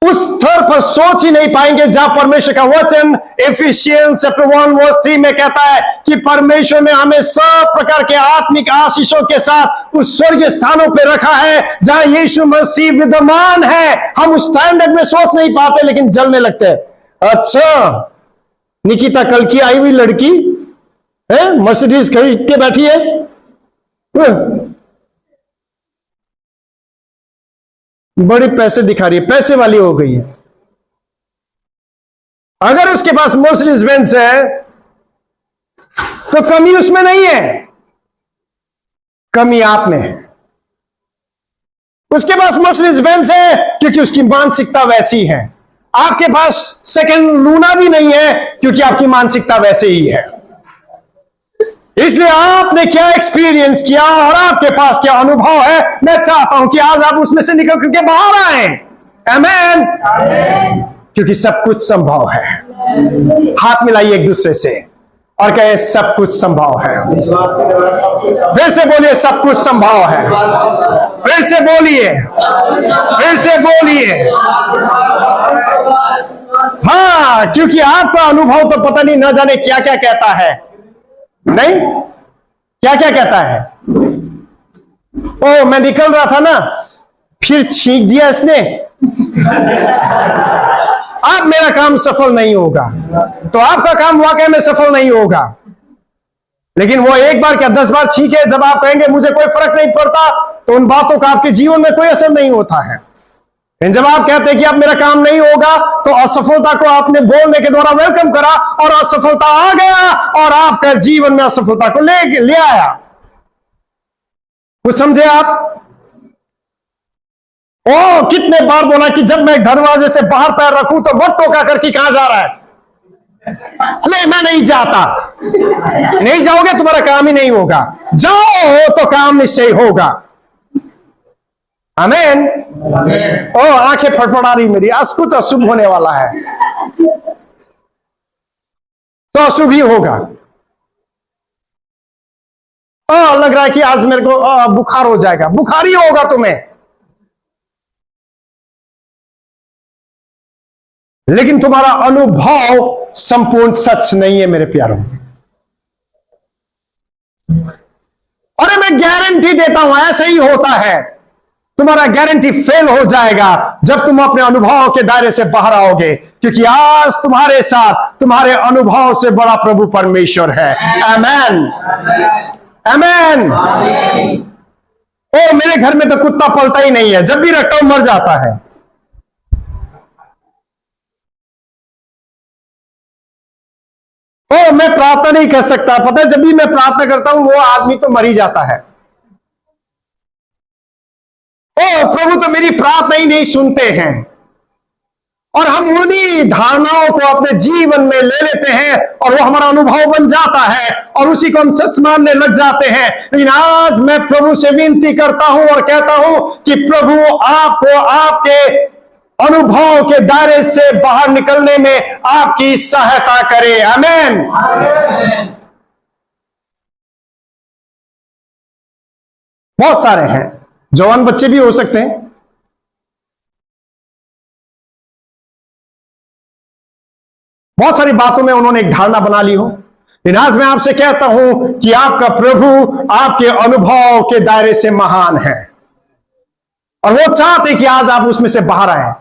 उस स्तर पर सोच ही नहीं पाएंगे जहां परमेश्वर का वचन एफिशियंस चैप्टर 1 वर्स 3 में कहता है कि परमेश्वर ने हमें सब प्रकार के आत्मिक आशीषों के साथ उस स्वर्गीय स्थानों पर रखा है जहां यीशु मसीह विद्यमान है। हम उस स्टैंडर्ड में सोच नहीं पाते, लेकिन जलने लगते हैं। अच्छा, निकिता कल की आई हुई लड़की है, मर्सिडीज खरीद के बैठी है, बड़े पैसे दिखा रही है, पैसे वाली हो गई है। अगर उसके पास मर्सिडीज बेंज है तो कमी उसमें नहीं है, कमी आप में है। उसके पास मर्सिडीज बेंज है क्योंकि उसकी मानसिकता वैसी है। आपके पास सेकंड लूना भी नहीं है क्योंकि आपकी मानसिकता वैसे ही है। इसलिए आपने क्या एक्सपीरियंस किया और आपके पास क्या अनुभव है, मैं चाहता हूं कि आज आप उसमें से निकल करके बाहर आए। आमेन। क्योंकि सब कुछ संभव है। हाथ मिलाइए एक दूसरे से और कहे सब कुछ संभव है। फिर से बोलिए सब कुछ संभव है। फिर से बोलिए, फिर से बोलिए। हाँ, क्योंकि आपका अनुभव तो पता नहीं, न जाने क्या क्या कहता है, नहीं क्या क्या कहता है। ओ मैं निकल रहा था ना, फिर छींक दिया इसने, अब मेरा काम सफल नहीं होगा। तो आपका काम वाकई में सफल नहीं होगा। लेकिन वो एक बार क्या 10 बार छींके, जब आप कहेंगे मुझे कोई फर्क नहीं पड़ता, तो उन बातों का आपके जीवन में कोई असर नहीं होता है। लेकिन जब आप कहते हैं कि अब मेरा काम नहीं होगा, तो असफलता को आपने बोलने के द्वारा वेलकम करा और असफलता आ गया और आपका जीवन में असफलता को ले आया। कुछ समझे आप? ओ कितने बार बोला कि जब मैं दरवाजे से बाहर पैर रखूं तो वो टोका करके कहां जा रहा है? नहीं मैं नहीं जाता। नहीं जाओगे तुम्हारा काम ही नहीं होगा। जाओ तो काम निश्चय होगा। आमीन। ओ आंखें फड़फड़ा रही मेरी, आज कुछ अशुभ होने वाला है, तो अशुभ ही होगा। लग रहा है कि आज मेरे को बुखार हो जाएगा, बुखार ही होगा तुम्हें। लेकिन तुम्हारा अनुभव संपूर्ण सच नहीं है मेरे प्यारों। अरे मैं गारंटी देता हूं ऐसा ही होता है। तुम्हारा गारंटी फेल हो जाएगा जब तुम अपने अनुभव के दायरे से बाहर आओगे, क्योंकि आज तुम्हारे साथ तुम्हारे अनुभव से बड़ा प्रभु परमेश्वर है। आमेन, आमेन। ओ मेरे घर में तो कुत्ता पलता ही नहीं है, जब भी रखता हूं मर जाता है। ओ मैं प्रार्थना नहीं कर सकता, पता है जब भी मैं प्रार्थना करता हूं वो आदमी तो मर ही जाता है। ओ प्रभु तो मेरी प्रार्थना ही नहीं सुनते हैं। और हम उन्हीं धारणाओं को अपने जीवन में ले लेते हैं और वो हमारा अनुभव बन जाता है और उसी को हम सच मानने लग जाते हैं। लेकिन आज मैं प्रभु से विनती करता हूं और कहता हूं कि प्रभु आपको आपके अनुभव के दायरे से बाहर निकलने में आपकी सहायता करे। आमीन। बहुत सारे हैं, जवान बच्चे भी हो सकते हैं, बहुत सारी बातों में उन्होंने एक धारणा बना ली हो। लेकिन आज मैं आपसे कहता हूं कि आपका प्रभु आपके अनुभव के दायरे से महान है और वो चाहते कि आज आप उसमें से बाहर आए।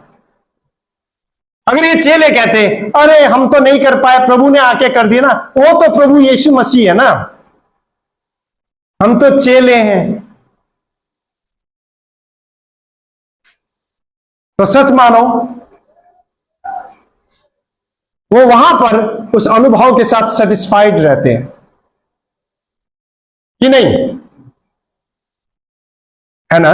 अगर ये चेले कहते अरे हम तो नहीं कर पाए, प्रभु ने आके कर दिया ना, वो तो प्रभु यीशु मसीह है ना, हम तो चेले हैं। तो सच मानो, वो वहां पर उस अनुभव के साथ सेटिस्फाइड रहते हैं कि नहीं, है ना?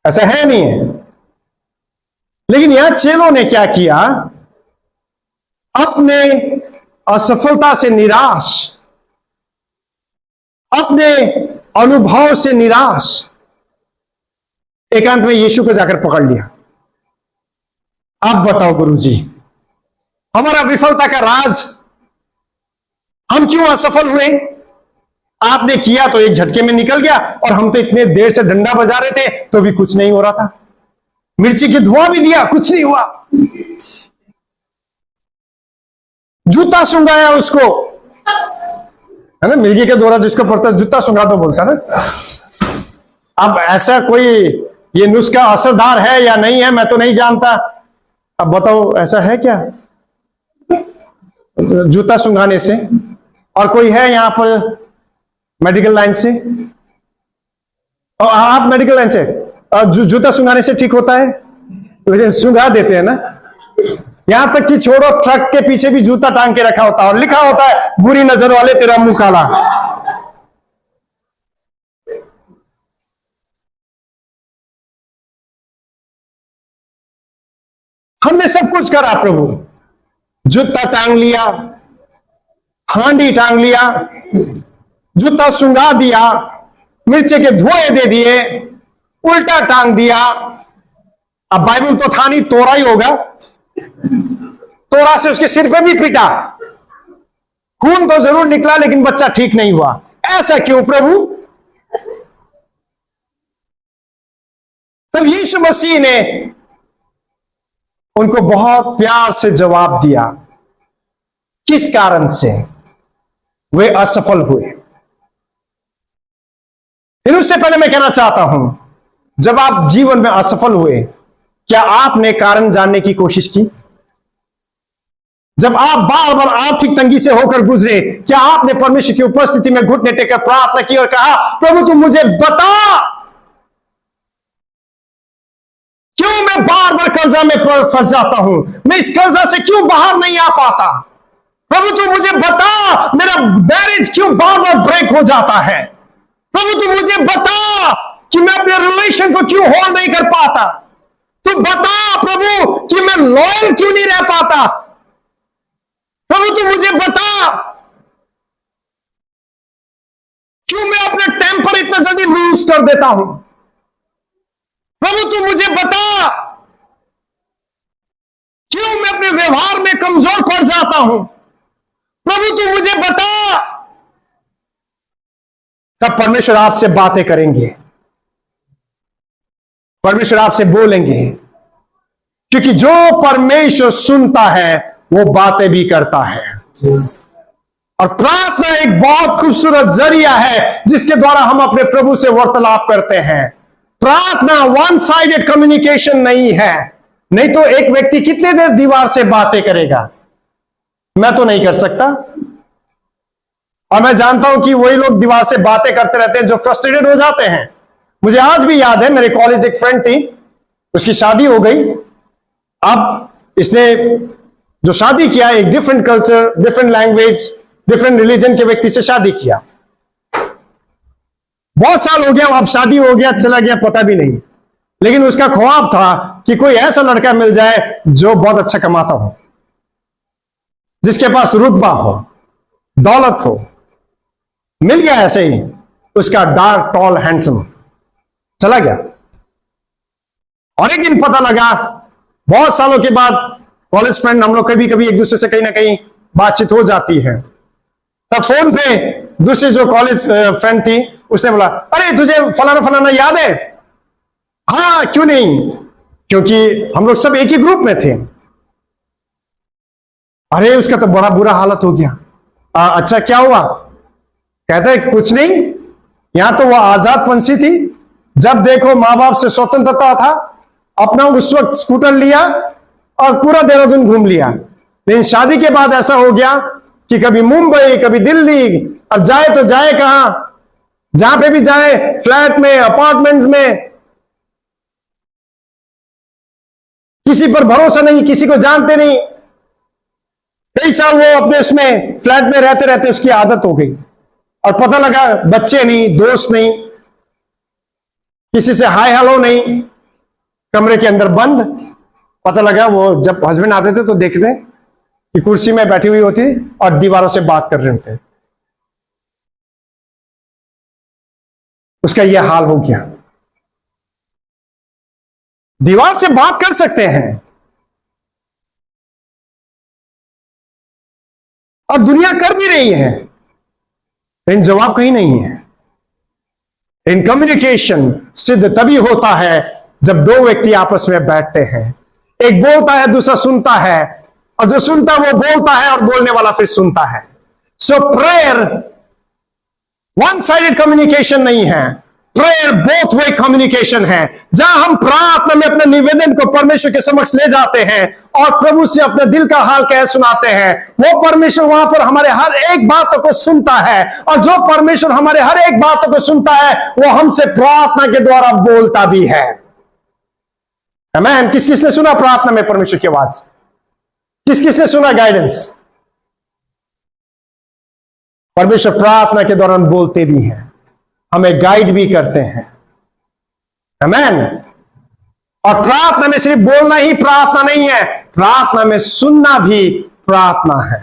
ऐसा है नहीं है? लेकिन यहां चेलों ने क्या किया? अपने असफलता से निराश, अपने अनुभव से निराश, एकांत में यीशु को जाकर पकड़ लिया। आप बताओ गुरुजी, हमारा विफलता का राज, हम क्यों असफल हुए? आपने किया तो एक झटके में निकल गया, और हम तो इतने देर से डंडा बजा रहे थे तो भी कुछ नहीं हो रहा था। मिर्ची की धुआं भी दिया, कुछ नहीं हुआ। जूता सुंघाया उसको, है ना, मिर्गी के द्वारा जिसको पड़ता जूता सुंघा दो बोलता ना। अब ऐसा कोई ये नुस्खा असरदार है या नहीं है मैं तो नहीं जानता। अब बताओ ऐसा है क्या जूता सुंघाने से? और कोई है यहां पर मेडिकल लाइन से? और आप मेडिकल लाइन से जूता सुंघाने से ठीक होता है? लेकिन सुंघा देते हैं ना। यहां तक कि छोड़ो, ट्रक के पीछे भी जूता टांग के रखा होता है और लिखा होता है बुरी नजर वाले तेरा मुंह काला। हमने सब कुछ करा प्रभु, जूता टांग लिया, हांडी टांग लिया, जूता सुंघा दिया, मिर्चे के धुएं दे दिए, उल्टा टांग दिया। अब बाइबल तो था नहीं, तोरा ही होगा, तोरा से उसके सिर पे भी पीटा, खून तो जरूर निकला लेकिन बच्चा ठीक नहीं हुआ। ऐसा क्यों प्रभु? तब यीशु मसीह ने उनको बहुत प्यार से जवाब दिया, किस कारण से वे असफल हुए। इन उससे पहले मैं कहना चाहता हूं, जब आप जीवन में असफल हुए, क्या आपने कारण जानने की कोशिश की? जब आप बार बार आर्थिक तंगी से होकर गुजरे, क्या आपने परमेश्वर की उपस्थिति में घुटने टेकर प्रार्थना की और कहा प्रभु तू मुझे बता, क्यों मैं बार बार कर्जा में फंस जाता हूं, मैं इस कर्जा से क्यों बाहर नहीं आ पाता? प्रभु तू मुझे बता, मेरा मैरिज क्यों बार बार ब्रेक हो जाता है? प्रभु तू मुझे बता कि मैं अपने रिलेशन को क्यों होल्ड नहीं कर पाता? तू बता प्रभु कि मैं लॉयल क्यों नहीं रह पाता? प्रभु तू मुझे बता क्यों मैं अपने टेम्पर इतना जल्दी लूज कर देता हूं? प्रभु तू मुझे बता क्यों मैं अपने व्यवहार में कमजोर पड़ जाता हूं? प्रभु तू मुझे बता। तब परमेश्वर आपसे बातें करेंगे, परमेश्वर आपसे बोलेंगे, क्योंकि जो परमेश्वर सुनता है वो बातें भी करता है। और प्रार्थना एक बहुत खूबसूरत जरिया है जिसके द्वारा हम अपने प्रभु से वार्तालाप करते हैं। प्रार्थना वन साइडेड कम्युनिकेशन नहीं है, नहीं तो एक व्यक्ति कितने देर दीवार से बातें करेगा? मैं तो नहीं कर सकता। और मैं जानता हूं कि वही लोग दीवार से बातें करते रहते हैं जो फ्रस्ट्रेटेड हो जाते हैं। मुझे आज भी याद है, मेरे कॉलेज एक फ्रेंड थी, उसकी शादी हो गई। अब इसने जो शादी किया, एक different culture, different language, different religion के व्यक्ति से शादी किया। बहुत साल हो गया, अब शादी हो गया, चला गया, पता भी नहीं। लेकिन उसका ख्वाब था कि कोई ऐसा लड़का मिल जाए जो बहुत अच्छा कमाता हो, जिसके पास रुतबा हो, दौलत हो। मिल गया ऐसे ही, उसका डार्क, टॉल, हैंडसम, चला गया। और एक दिन पता लगा, बहुत सालों के बाद, कॉलेज फ्रेंड हम लोग कभी कभी एक दूसरे से कहीं ना कहीं बातचीत हो जाती है। तब फोन पे दूसरी जो कॉलेज फ्रेंड थी उसने बोला, अरे तुझे फलाना फलाना याद है? हाँ क्यों नहीं, क्योंकि हम लोग सब एक ही ग्रुप में थे। अरे उसका तो बड़ा बुरा हालत हो गया। अच्छा क्या हुआ? कहते हैं कुछ नहीं, यहां तो वो आजाद पंछी थी, जब देखो मां बाप से स्वतंत्रता था, अपना उस वक्त स्कूटर लिया और पूरा देहरादून घूम लिया। लेकिन शादी के बाद ऐसा हो गया कि कभी मुंबई, कभी दिल्ली, अब जाए तो जाए कहां, जहां पे भी जाए, फ्लैट में, अपार्टमेंट्स में, किसी पर भरोसा नहीं, किसी को जानते नहीं। कई साल वो अपने उसमें फ्लैट में रहते रहते उसकी आदत हो गई और पता लगा बच्चे नहीं, दोस्त नहीं, किसी से हाय हेलो नहीं, कमरे के अंदर बंद। पता लगा वो जब हस्बैंड आते थे तो देखते कि कुर्सी में बैठी हुई होती और दीवारों से बात कर रहे होते। उसका यह हाल हो गया। दीवार से बात कर सकते हैं और दुनिया कर भी रही है, लेकिन जवाब कहीं नहीं है। इन कम्युनिकेशन सिद्ध तभी होता है जब दो व्यक्ति आपस में बैठते हैं। एक बोलता है, दूसरा सुनता है, और जो सुनता वो बोलता है और बोलने वाला फिर सुनता है। सो प्रेयर वन साइडेड कम्युनिकेशन नहीं है, प्रेयर बोथ वे कम्युनिकेशन है, जहां हम प्रार्थना में अपने निवेदन को परमेश्वर के समक्ष ले जाते हैं और प्रभु से अपने दिल का हाल कह सुनाते हैं। वो परमेश्वर वहां पर हमारे हर एक बातों को सुनता है, और जो परमेश्वर हमारे हर एक बातों को सुनता है वो हमसे प्रार्थना के द्वारा बोलता भी है। आमीन। किस किसने सुना प्रार्थना में परमेश्वर की आवाज? किस किसने सुना गाइडेंस? परमेश्वर प्रार्थना के दौरान बोलते भी हैं, हमें गाइड भी करते हैं। आमीन। और प्रार्थना में सिर्फ बोलना ही प्रार्थना नहीं है, प्रार्थना में सुनना भी प्रार्थना है।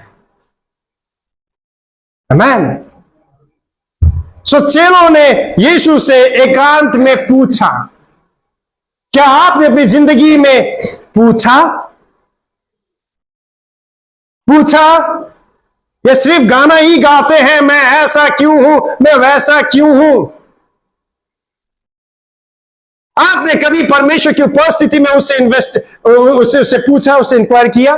आमीन। सो चेलों ने यीशु से एकांत में पूछा। क्या आपने अपनी जिंदगी में पूछा ये सिर्फ गाना ही गाते हैं, मैं ऐसा क्यों हूं, मैं वैसा क्यों हूं? आपने कभी परमेश्वर की उपस्थिति में उससे पूछा, उससे इंक्वायर किया?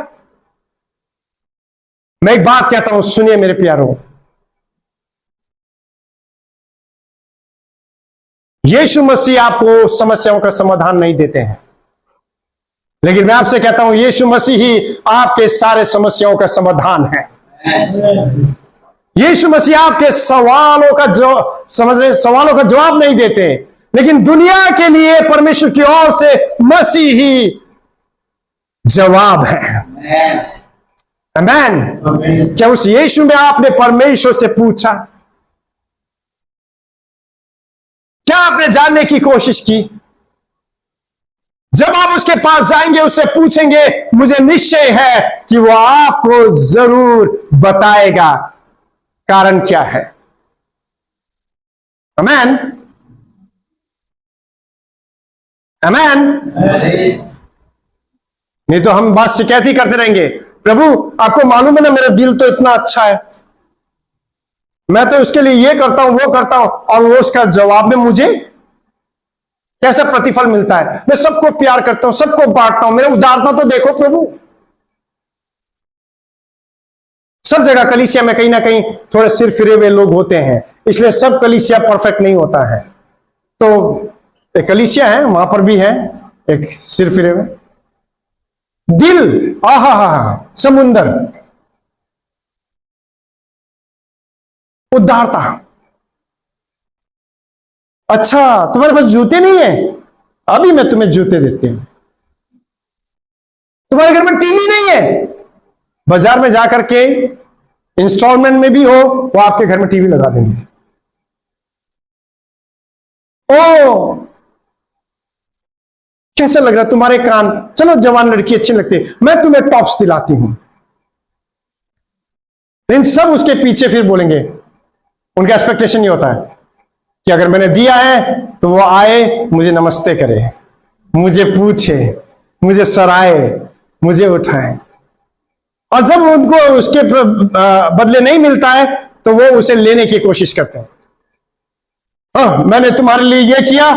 मैं एक बात कहता हूं, सुनिए मेरे प्यारों, यीशु मसीह आपको समस्याओं का समाधान नहीं देते हैं, लेकिन मैं आपसे कहता हूं यीशु मसीह ही आपके सारे समस्याओं का समाधान है। यीशु मसीह आपके सवालों का जवाब नहीं देते, लेकिन दुनिया के लिए परमेश्वर की ओर से मसीह ही जवाब है। आमीन। क्या उस यीशु में आपने परमेश्वर से पूछा? क्या आपने जानने की कोशिश की? जब आप उसके पास जाएंगे, उससे पूछेंगे, मुझे निश्चय है कि वो आपको जरूर बताएगा कारण क्या है। आमीन। आमीन। नहीं तो हम बात शिकायत ही करते रहेंगे, प्रभु आपको मालूम है ना मेरा दिल तो इतना अच्छा है, मैं तो उसके लिए ये करता हूं वो करता हूं, और वो उसका जवाब में मुझे कैसा प्रतिफल मिलता है? मैं सबको प्यार करता हूं, सबको बांटता हूं, मेरा उदारता तो देखो प्रभु। सब जगह कलीसिया में कहीं ना कहीं थोड़े सिर फिरे हुए लोग होते हैं, इसलिए सब कलीसिया परफेक्ट नहीं होता है। तो एक कलीसिया है, वहां पर भी है एक सिर फिरे हुए दिल, आहा समुंदर, उदारता। अच्छा तुम्हारे पास जूते नहीं है, अभी मैं तुम्हें जूते देती हूं। तुम्हारे घर में टीवी नहीं है, बाजार में जाकर के इंस्टॉलमेंट में भी हो वो आपके घर में टीवी लगा देंगे। ओ कैसा लग रहा है तुम्हारे कान, चलो जवान लड़की अच्छी लगती है, मैं तुम्हें टॉप्स दिलाती हूं। लेकिन सब उसके पीछे फिर बोलेंगे, उनका एक्सपेक्टेशन ये होता है कि अगर मैंने दिया है तो वो आए, मुझे नमस्ते करे, मुझे पूछे, मुझे सराहे, मुझे उठाए। और जब उनको उसके बदले नहीं मिलता है तो वो उसे लेने की कोशिश करते हैं। मैंने तुम्हारे लिए ये किया,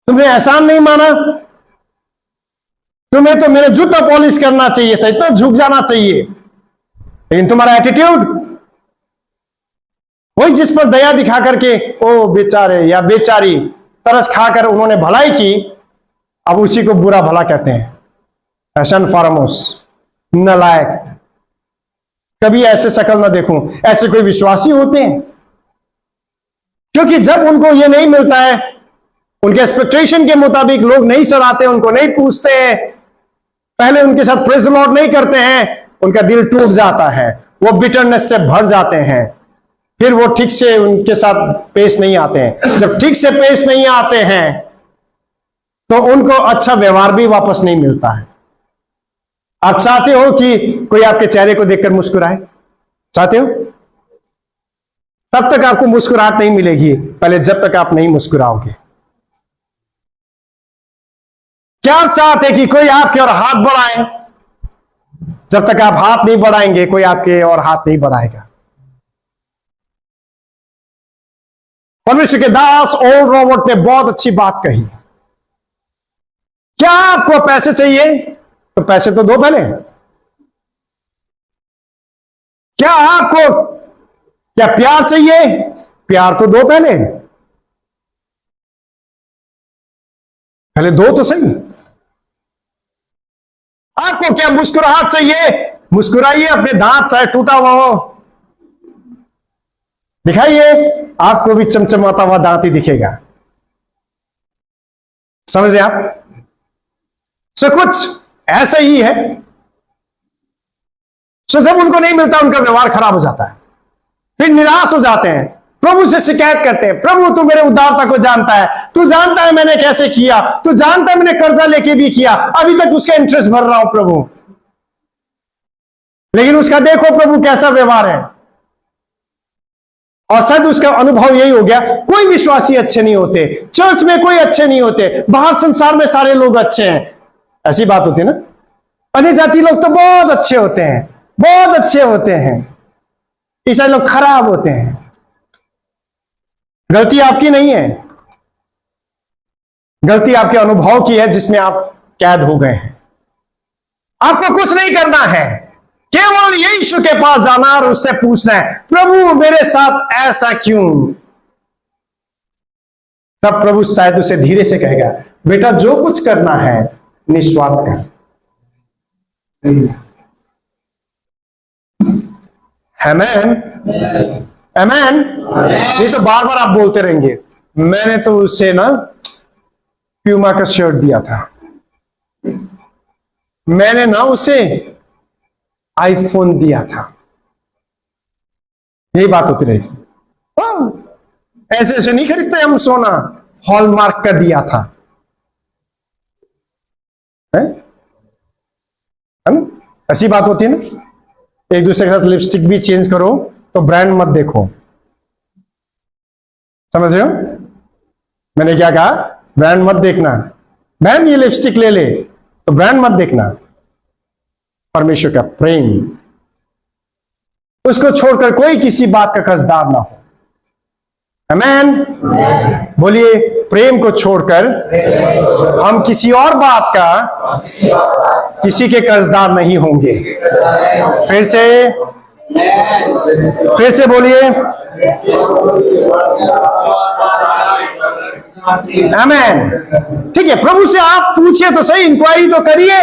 तुमने एहसान नहीं माना, तुम्हें तो मेरा जूता पॉलिश करना चाहिए था, इतना झुक जाना चाहिए, लेकिन तुम्हारा एटीट्यूड, वही जिस पर दया दिखा करके ओ बेचारे या बेचारी तरस खाकर उन्होंने भलाई की, अब उसी को बुरा भला कहते हैं। फैशन फारमोस, नालायक, कभी ऐसे शक्ल ना देखूं। ऐसे कोई विश्वासी होते हैं? क्योंकि जब उनको ये नहीं मिलता है, उनके एक्सपेक्टेशन के मुताबिक लोग नहीं सराहते, उनको नहीं पूछते हैं, पहले उनके साथ प्रेज द लॉर्ड नहीं करते हैं, उनका दिल टूट जाता है, वो बिटरनेस से भर जाते हैं, फिर वो ठीक से उनके साथ पेश नहीं आते हैं। जब ठीक से पेश नहीं आते हैं तो उनको अच्छा व्यवहार भी वापस नहीं मिलता है। आप चाहते हो कि कोई आपके चेहरे को देखकर मुस्कुराए? चाहते हो? तब तक आपको मुस्कुराहट नहीं मिलेगी, पहले जब तक आप नहीं मुस्कुराओगे। क्या आप चाहते कि कोई आपके और हाथ बढ़ाए? जब तक आप हाथ नहीं बढ़ाएंगे, कोई आपके और हाथ नहीं बढ़ाएगा। परमेश्वर के दास ओल रॉबर्ट ने बहुत अच्छी बात कही। क्या आपको पैसे चाहिए? तो पैसे तो दो पहले। क्या आपको क्या प्यार चाहिए? प्यार तो दो पहले। पहले दो तो सही। आपको क्या मुस्कुराहट चाहिए? मुस्कुराइए, अपने दांत चाहे टूटा हुआ हो दिखाइए, आपको भी चमचमाता हुआ दांत ही दिखेगा। समझे आप? सो कुछ ऐसा ही है। सो जब उनको नहीं मिलता, उनका व्यवहार खराब हो जाता है, फिर निराश हो जाते हैं, प्रभु से शिकायत करते हैं, प्रभु तू मेरे उदारता को जानता है, तू जानता है मैंने कैसे किया, तू जानता है मैंने कर्जा लेके भी किया, अभी तक उसका इंटरेस्ट भर रहा हूं प्रभु। लेकिन उसका देखो प्रभु कैसा व्यवहार है। और शायद उसका अनुभव यही हो गया, कोई विश्वासी अच्छे नहीं होते, चर्च में कोई अच्छे नहीं होते, बाहर संसार में सारे लोग अच्छे हैं। ऐसी बात होती है ना, अन्य जाति लोग तो बहुत अच्छे होते हैं, बहुत अच्छे होते हैं, ईसाई लोग खराब होते हैं। गलती आपकी नहीं है, गलती आपके अनुभव की है जिसमें आप कैद हो गए हैं। आपको कुछ नहीं करना है, केवल यीशु के पास जाना और उससे पूछना है, प्रभु मेरे साथ ऐसा क्यों? तब प्रभु शायद उसे धीरे से कहेगा, बेटा जो कुछ करना है निस्वार्थ कर। आमेन, आमेन। ये तो बार बार आप बोलते रहेंगे, मैंने तो उसे ना प्यूमा का शर्ट दिया था, मैंने ना उसे आईफोन दिया था, यही बात होती रही। ऐसे ऐसे नहीं खरीदते हम सोना, हॉलमार्क का दिया था, है ना? ऐसी बात होती है ना। एक दूसरे के साथ लिपस्टिक भी चेंज करो तो ब्रांड मत देखो, समझ रहे हो? मैंने क्या कहा? ब्रांड मत देखना। बहन ये लिपस्टिक ले ले तो ब्रांड मत देखना। परमेश्वर का प्रेम, उसको छोड़कर कोई किसी बात का कर्जदार ना हो। आमेन। बोलिए, प्रेम को छोड़कर हम किसी और बात का किसी के कर्जदार नहीं होंगे। फिर से बोलिए, आमेन। ठीक है, प्रभु से आप पूछिए तो सही, इंक्वायरी तो करिए।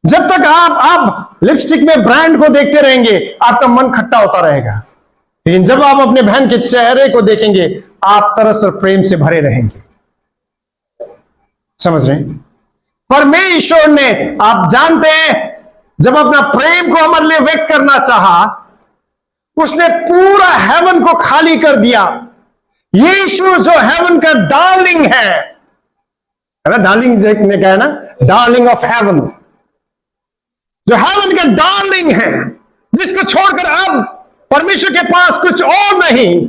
जब तक आप लिपस्टिक में ब्रांड को देखते रहेंगे, आपका मन खट्टा होता रहेगा। लेकिन जब आप अपने बहन के चेहरे को देखेंगे, आप तरस और प्रेम से भरे रहेंगे। समझ रहे हैं? परमेश्वर ने, आप जानते हैं, जब अपना प्रेम को हमारे लिए व्यक्त करना चाहा, उसने पूरा हेवन को खाली कर दिया। यीशु जो हेवन का डार्लिंग है ना, डार्लिंग ने कहा ना, डार्लिंग ऑफ हेवन, जो हेवन का डार्लिंग है, जिसको छोड़कर अब परमेश्वर के पास कुछ और नहीं,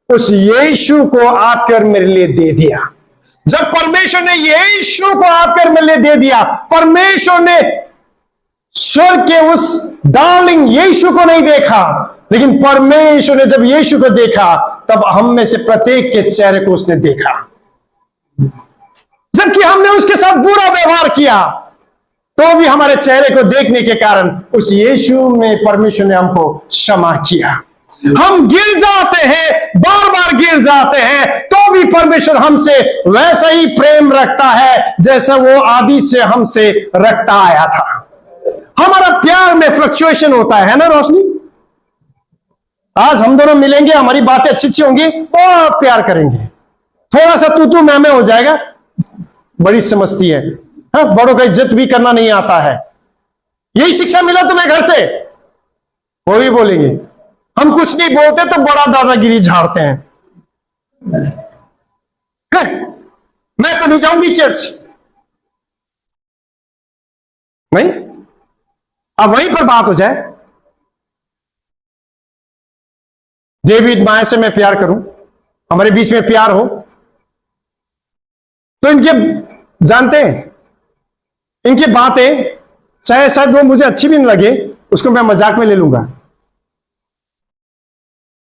उस यीशु को आकर मेरे लिए दे दिया। जब परमेश्वर ने यीशु को आकर मेरे लिए दे दिया, परमेश्वर ने स्वर्ग के उस डार्लिंग यीशु को नहीं देखा, लेकिन परमेश्वर ने जब यीशु को देखा, तब हम में से प्रत्येक के चेहरे को उसने देखा। जबकि हमने उसके साथ बुरा व्यवहार किया, तो भी हमारे चेहरे को देखने के कारण उस यीशु में परमेश्वर ने हमको क्षमा किया। हम गिर जाते हैं, बार बार गिर जाते हैं, तो भी परमेश्वर हमसे वैसा ही प्रेम रखता है जैसा वो आदि से हमसे रखता आया था। हमारा प्यार में फ्लक्चुएशन होता है ना रोशनी? आज हम दोनों मिलेंगे, हमारी बातें अच्छी अच्छी होंगी, बहुत प्यार करेंगे, थोड़ा सा तू मैं हो जाएगा, बड़ी समझती है, हाँ, बड़ों का इज्जत भी करना नहीं आता है। यही शिक्षा मिला तुम्हें घर से? वो भी बोलेंगे। हम कुछ नहीं बोलते तो बड़ा दादागिरी झाड़ते हैं। मैं तो नहीं जाऊंगी चर्च, नहीं। अब वहीं पर बात हो जाए, डेविड माया से मैं प्यार करूं, हमारे बीच में प्यार हो, तो इनके जानते हैं, इनकी बातें चाहे शायद वो मुझे अच्छी भी नहीं लगे, उसको मैं मजाक में ले लूंगा,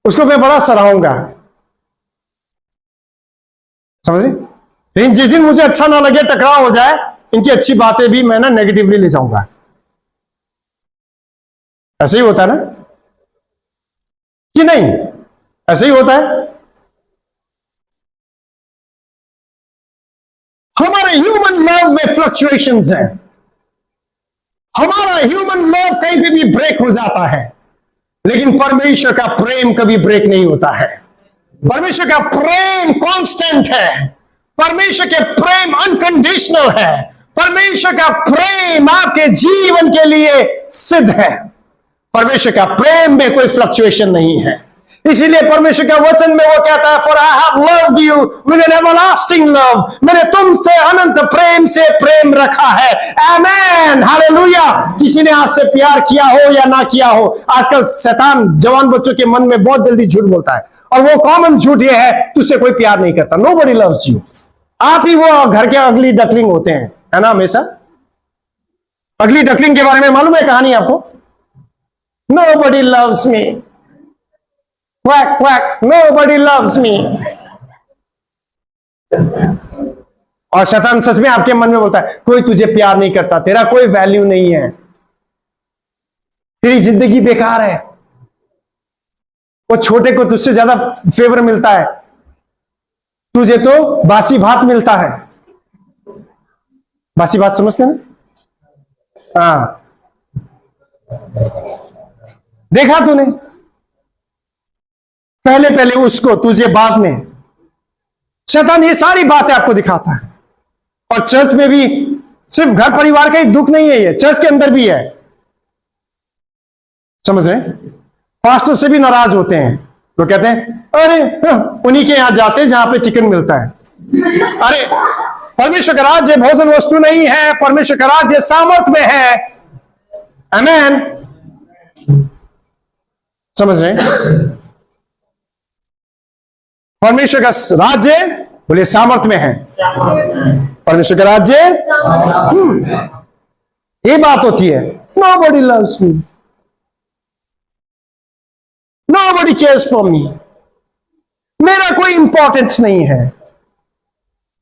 उसको मैं बड़ा सराहूंगा, समझ रहे? लेकिन जिस दिन मुझे अच्छा ना लगे, टकराव हो जाए, इनकी अच्छी बातें भी मैं ना नेगेटिवली ले जाऊंगा। ऐसे ही होता है ना कि नहीं? ऐसे ही होता है। हमारे ह्यूमन लव में फ्लक्चुएशंस हैं, हमारा ह्यूमन लव कहीं पे भी ब्रेक हो जाता है, लेकिन परमेश्वर का प्रेम कभी ब्रेक नहीं होता है। परमेश्वर का प्रेम कांस्टेंट है, परमेश्वर के प्रेम अनकंडीशनल है, परमेश्वर का प्रेम आपके जीवन के लिए सिद्ध है। परमेश्वर का प्रेम में कोई फ्लक्चुएशन नहीं है। इसीलिए परमेश्वर का वचन में वो कहता है, for I have loved you with an everlasting love, मैंने तुमसे अनंत प्रेम से प्रेम रखा है। Amen, hallelujah. किसी ने आज से प्यार किया हो या ना किया हो, आजकल शैतान जवान बच्चों के मन में बहुत जल्दी झूठ बोलता है, और वो कॉमन झूठ ये है, तुझसे कोई प्यार नहीं करता, नोबडी लव्स यू। आप ही वो घर के अगली डकलिंग होते हैं, है ना? हमेशा अगली डकलिंग के बारे में मालूम है कहानी आपको? Nobody loves me. Quack, quack. Nobody loves me. और शैतान सच में आपके मन में बोलता है, कोई तुझे प्यार नहीं करता, तेरा कोई वैल्यू नहीं है, तेरी जिंदगी बेकार है, वो छोटे को तुझसे ज्यादा फेवर मिलता है, तुझे तो बासी भात मिलता है। बासी भात समझते हैं ना? हाँ, देखा तूने, पहले पहले उसको, तुझे बाद में। शैतान ये सारी बातें आपको दिखाता है। और चर्च में भी सिर्फ घर परिवार का ही दुख नहीं है, ये चर्च के अंदर भी है, समझ रहे? पास्टर से भी नाराज होते हैं, तो कहते हैं अरे उन्हीं के यहां जाते हैं जहां पे चिकन मिलता है। अरे परमेश्वर का राज्य भोजन वस्तु नहीं है, परमेश्वर का राज्य सामर्थ में है। आमेन, समझ रहे? परमेश्वर का राज्य बोले सामर्थ में है, परमेश्वर का राज्य, ये बात होती है। Nobody loves me, nobody cares for me, मेरा कोई इंपॉर्टेंस नहीं है।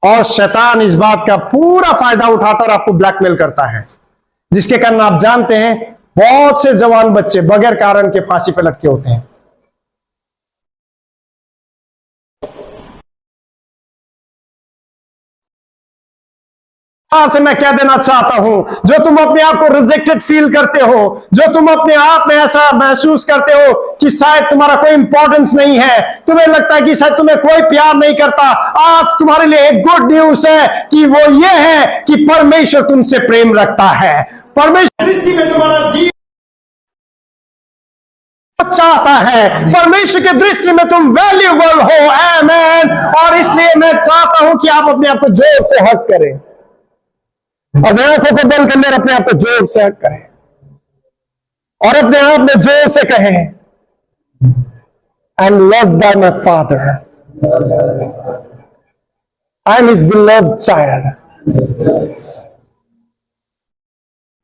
और शैतान इस बात का पूरा फायदा उठाता और आपको ब्लैकमेल करता है, जिसके कारण आप जानते हैं बहुत से जवान बच्चे बगैर कारण के फांसी पे लटके होते हैं। से मैं कह देना चाहता हूं, जो तुम अपने आप को रिजेक्टेड फील करते हो, जो तुम अपने आप में ऐसा महसूस करते हो कि शायद तुम्हारा कोई इंपॉर्टेंस नहीं है, तुम्हें लगता है कि शायद तुम्हें कोई प्यार नहीं करता, आज तुम्हारे लिए एक गुड न्यूज है कि वो ये है कि परमेश्वर तुमसे प्रेम रखता है। परमेश्वर दृष्टि में तुम्हारा जीवन चाहता है, परमेश्वर की दृष्टि में तुम वैल्यूएबल हो। आमेन। और इसलिए मैं चाहता हूं कि आप अपने आप को जोर से हक करें, और आंखों को बंद करने अपने आप को जोर से हक करें, और अपने आप में जोर से कहें, I am loved by my father, I am his beloved child.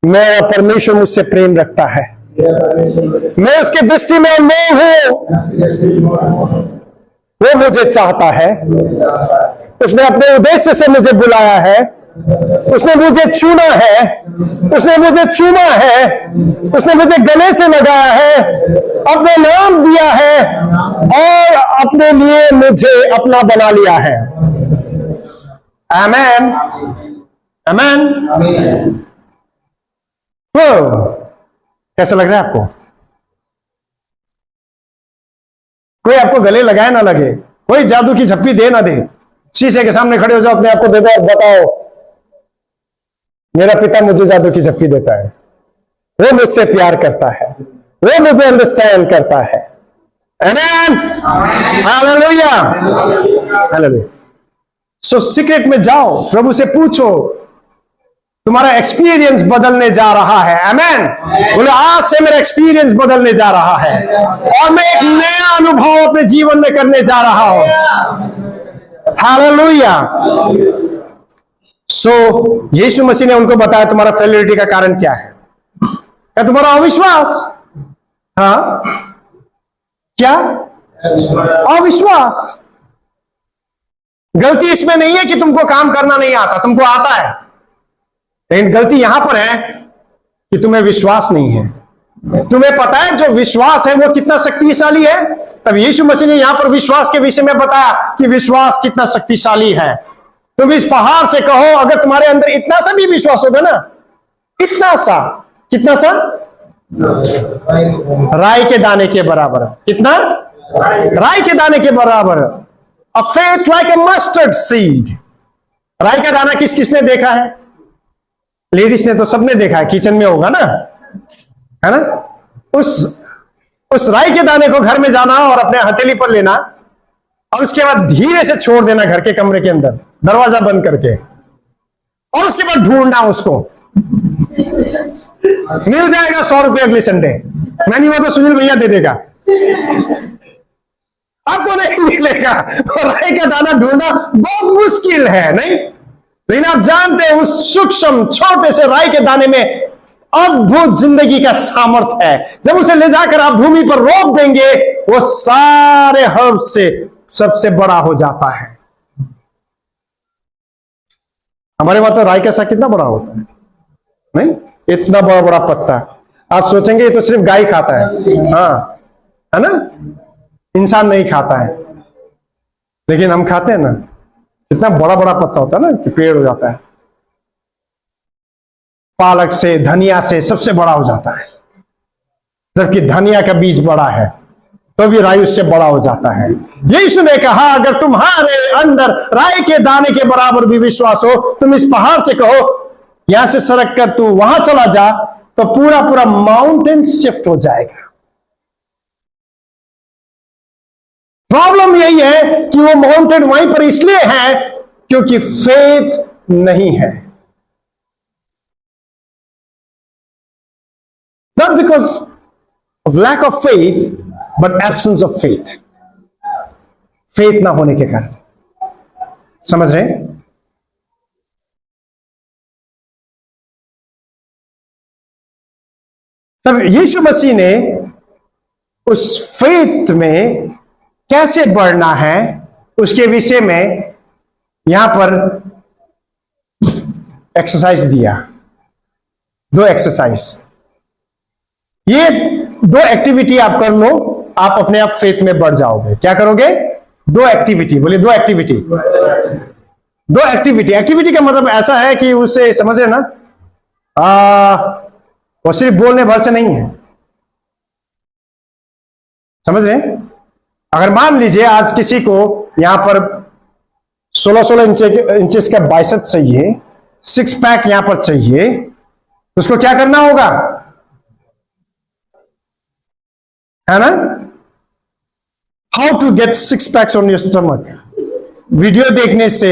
मेरा परमेश्वर मुझसे प्रेम रखता है, मैं उसकी दृष्टि में अनमोल हूं, वो मुझे चाहता है, उसने अपने उद्देश्य से मुझे बुलाया है, उसने मुझे चुना है, उसने मुझे चुमा है, उसने मुझे गले से लगाया है, अपने नाम दिया है और अपने लिए मुझे अपना बना लिया है। आमेन, आमेन। कैसा लग रहा है आपको? कोई आपको गले लगाए ना लगे, कोई जादू की झप्पी दे ना दे, शीशे के सामने खड़े हो जाओ, अपने आप को दे दो और बताओ मेरा पिता मुझे जादू की झप्पी देता है, वो मुझसे प्यार करता है, वो मुझे अंडरस्टैंड करता है। Amen, hallelujah, hallelujah. So secret में जाओ, प्रभु से पूछो, तुम्हारा एक्सपीरियंस बदलने जा रहा है। आमेन। बोले आज से मेरा एक्सपीरियंस बदलने जा रहा है और मैं एक नया अनुभव अपने जीवन में करने जा रहा हूं। हालेलुया। सो यीशु मसीह ने उनको बताया तुम्हारा फेलियरिटी का कारण क्या है? क्या तुम्हारा अविश्वास? हाँ, क्या अविश्वास? गलती इसमें नहीं है कि तुमको काम करना नहीं आता, तुमको आता है, लेकिन गलती यहां पर है कि तुम्हें विश्वास नहीं है। तुम्हें पता है जो विश्वास है वो कितना शक्तिशाली है। तब यीशु मसीह ने यहां पर विश्वास के विषय में बताया कि विश्वास कितना शक्तिशाली है। तुम इस पहाड़ से कहो, अगर तुम्हारे अंदर इतना सा भी विश्वास होगा ना, इतना सा, कितना सा, राई के दाने के बराबर। कितना? राई के दाने के बराबर। अ फेथ लाइक अ मस्टर्ड सीड। राई का दाना किस किसने देखा है? लेडीज ने तो सबने देखा है, किचन में होगा ना, है ना। उस राई के दाने को घर में जाना और अपने हथेली पर लेना और उसके बाद धीरे से छोड़ देना घर के कमरे के अंदर, दरवाजा बंद करके, और उसके बाद ढूंढना उसको। मिल जाएगा 100 रुपये अगले संडे, मैं नहीं हुआ तो सुनील भैया दे देगा, आपको नहीं मिलेगा। और राई का दाना ढूंढना बहुत मुश्किल है, नहीं? लेकिन आप जानते हैं उस सूक्ष्म छोटे से राई के दाने में अद्भुत जिंदगी का सामर्थ्य है। जब उसे ले जाकर आप भूमि पर रोप देंगे, वो सारे हर्ब से सबसे बड़ा हो जाता है। हमारे वहां तो राई का साग कितना बड़ा होता है, नहीं? इतना बड़ा बड़ा पत्ता। आप सोचेंगे ये तो सिर्फ गाय खाता है, हाँ, है ना, इंसान नहीं खाता है, लेकिन हम खाते हैं ना। इतना बड़ा बड़ा पत्ता होता है ना कि पेड़ हो जाता है। पालक से, धनिया से सबसे बड़ा हो जाता है, जबकि धनिया का बीज बड़ा है तो भी राई उससे बड़ा हो जाता है। यीशु ने कहा अगर तुम्हारे अंदर राई के दाने के बराबर भी विश्वास हो, तुम इस पहाड़ से कहो यहां से सरक कर तू वहां चला जा, तो पूरा पूरा माउंटेन शिफ्ट हो जाएगा। प्रॉब्लम यही है कि वो माउंटेन वहीं पर इसलिए है क्योंकि फेथ नहीं है। Not because of lack of faith, but absence of faith. Faith ना होने के कारण। समझ रहे हैं? तब यीशु मसीह ने उस फेथ में कैसे बढ़ना है उसके विषय में यहां पर एक्सरसाइज दिया। 2 एक्सरसाइज, ये 2 एक्टिविटी आप कर लो, आप अपने आप फेथ में बढ़ जाओगे। क्या करोगे? 2 एक्टिविटी, बोलिए 2 एक्टिविटी। 2 एक्टिविटी। एक्टिविटी का मतलब ऐसा है कि उसे समझ रहे ना, वो सिर्फ बोलने भर से नहीं है। समझ रहे? अगर मान लीजिए आज किसी को यहां पर 16-16 इंचेस का बाइसेप चाहिए, 6 पैक यहां पर चाहिए, तो उसको क्या करना होगा, है ना? How to get 6 packs on your stomach. Video देखने से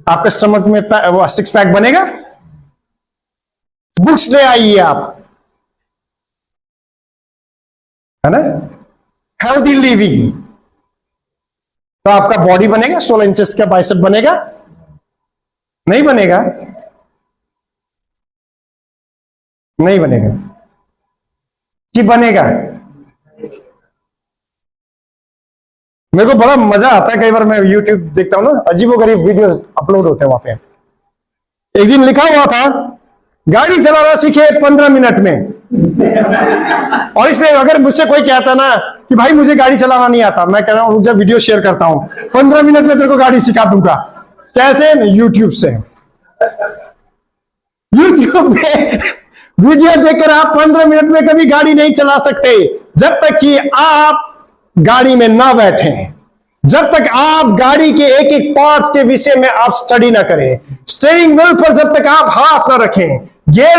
आपके स्टमक में 6 पैक बनेगा? बुक्स ले आइए आप, है ना? हेल्दी लिविंग, तो आपका बॉडी बनेगा, 16 इंचेस का बाइसेप बनेगा? नहीं बनेगा, नहीं बनेगा। कि बनेगा? मेरे को बड़ा मजा आता है, कई बार मैं YouTube देखता हूं ना, अजीबोगरीब वीडियो अपलोड होते हैं वहां पे। एक दिन लिखा हुआ था गाड़ी चलाना सीखे 15 मिनट में। और इसलिए अगर मुझसे कोई कहता ना कि भाई मुझे गाड़ी चलाना नहीं आता, मैं कह रहा हूं जब वीडियो शेयर करता हूं 15 मिनट में तेरे को गाड़ी सिखा दूंगा। कैसे? यूट्यूब से। यूट्यूब में वीडियो देखकर आप 15 मिनट में कभी गाड़ी नहीं चला सकते जब तक कि आप गाड़ी में ना बैठे, जब तक आप गाड़ी के एक एक पार्ट्स के विषय में आप स्टडी ना करें, स्टीयरिंग व्हील पर जब तक आप हाथ ना रखें, गियर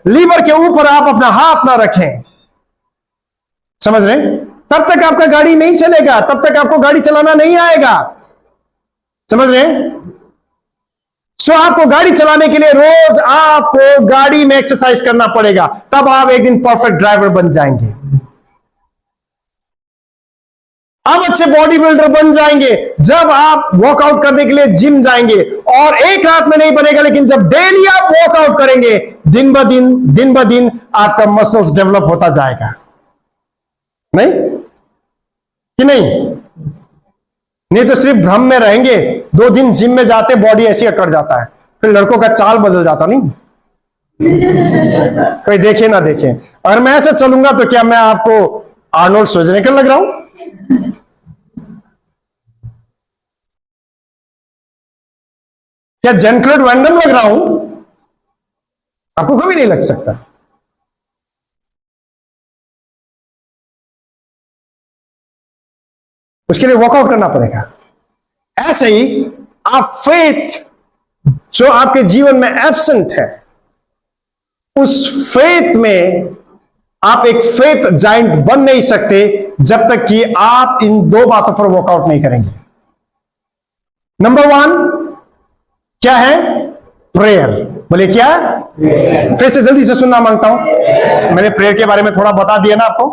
लीवर के ऊपर आप अपना हाथ ना रखें, समझ रहे? तब तक आपका गाड़ी नहीं चलेगा, तब तक आपको गाड़ी चलाना नहीं आएगा। समझ रहे? सो आपको गाड़ी चलाने के लिए रोज आपको गाड़ी में एक्सरसाइज करना पड़ेगा, तब आप एक दिन परफेक्ट ड्राइवर बन जाएंगे। आप अच्छे बॉडी बिल्डर बन जाएंगे जब आप वर्कआउट करने के लिए जिम जाएंगे। और एक रात में नहीं बनेगा, लेकिन जब डेली आप वर्कआउट करेंगे, दिन ब दिन आपका मसल्स डेवलप होता जाएगा। नहीं कि नहीं? नहीं तो सिर्फ भ्रम में रहेंगे। 2 दिन जिम में जाते बॉडी ऐसी अकड़ जाता है, फिर लड़कों का चाल बदल जाता। नहीं कोई देखे ना देखे, अगर मैं ऐसे चलूंगा तो क्या मैं आपको आर्नोल्ड श्वार्ज़नेगर लग रहा हूं? क्या जेन-क्लॉड वैन डम लग रहा हूं? आपको कभी नहीं लग सकता। उसके लिए वर्कआउट करना पड़ेगा। ऐसे ही आप फेथ जो आपके जीवन में एब्सेंट है, उस फेथ में आप एक फेथ जाइंट बन नहीं सकते जब तक कि आप इन 2 बातों पर वर्कआउट नहीं करेंगे। नंबर 1 क्या है? प्रेयर। बोले क्या? फिर से जल्दी से सुनना मांगता हूं। मैंने प्रेयर के बारे में थोड़ा बता दिया ना आपको।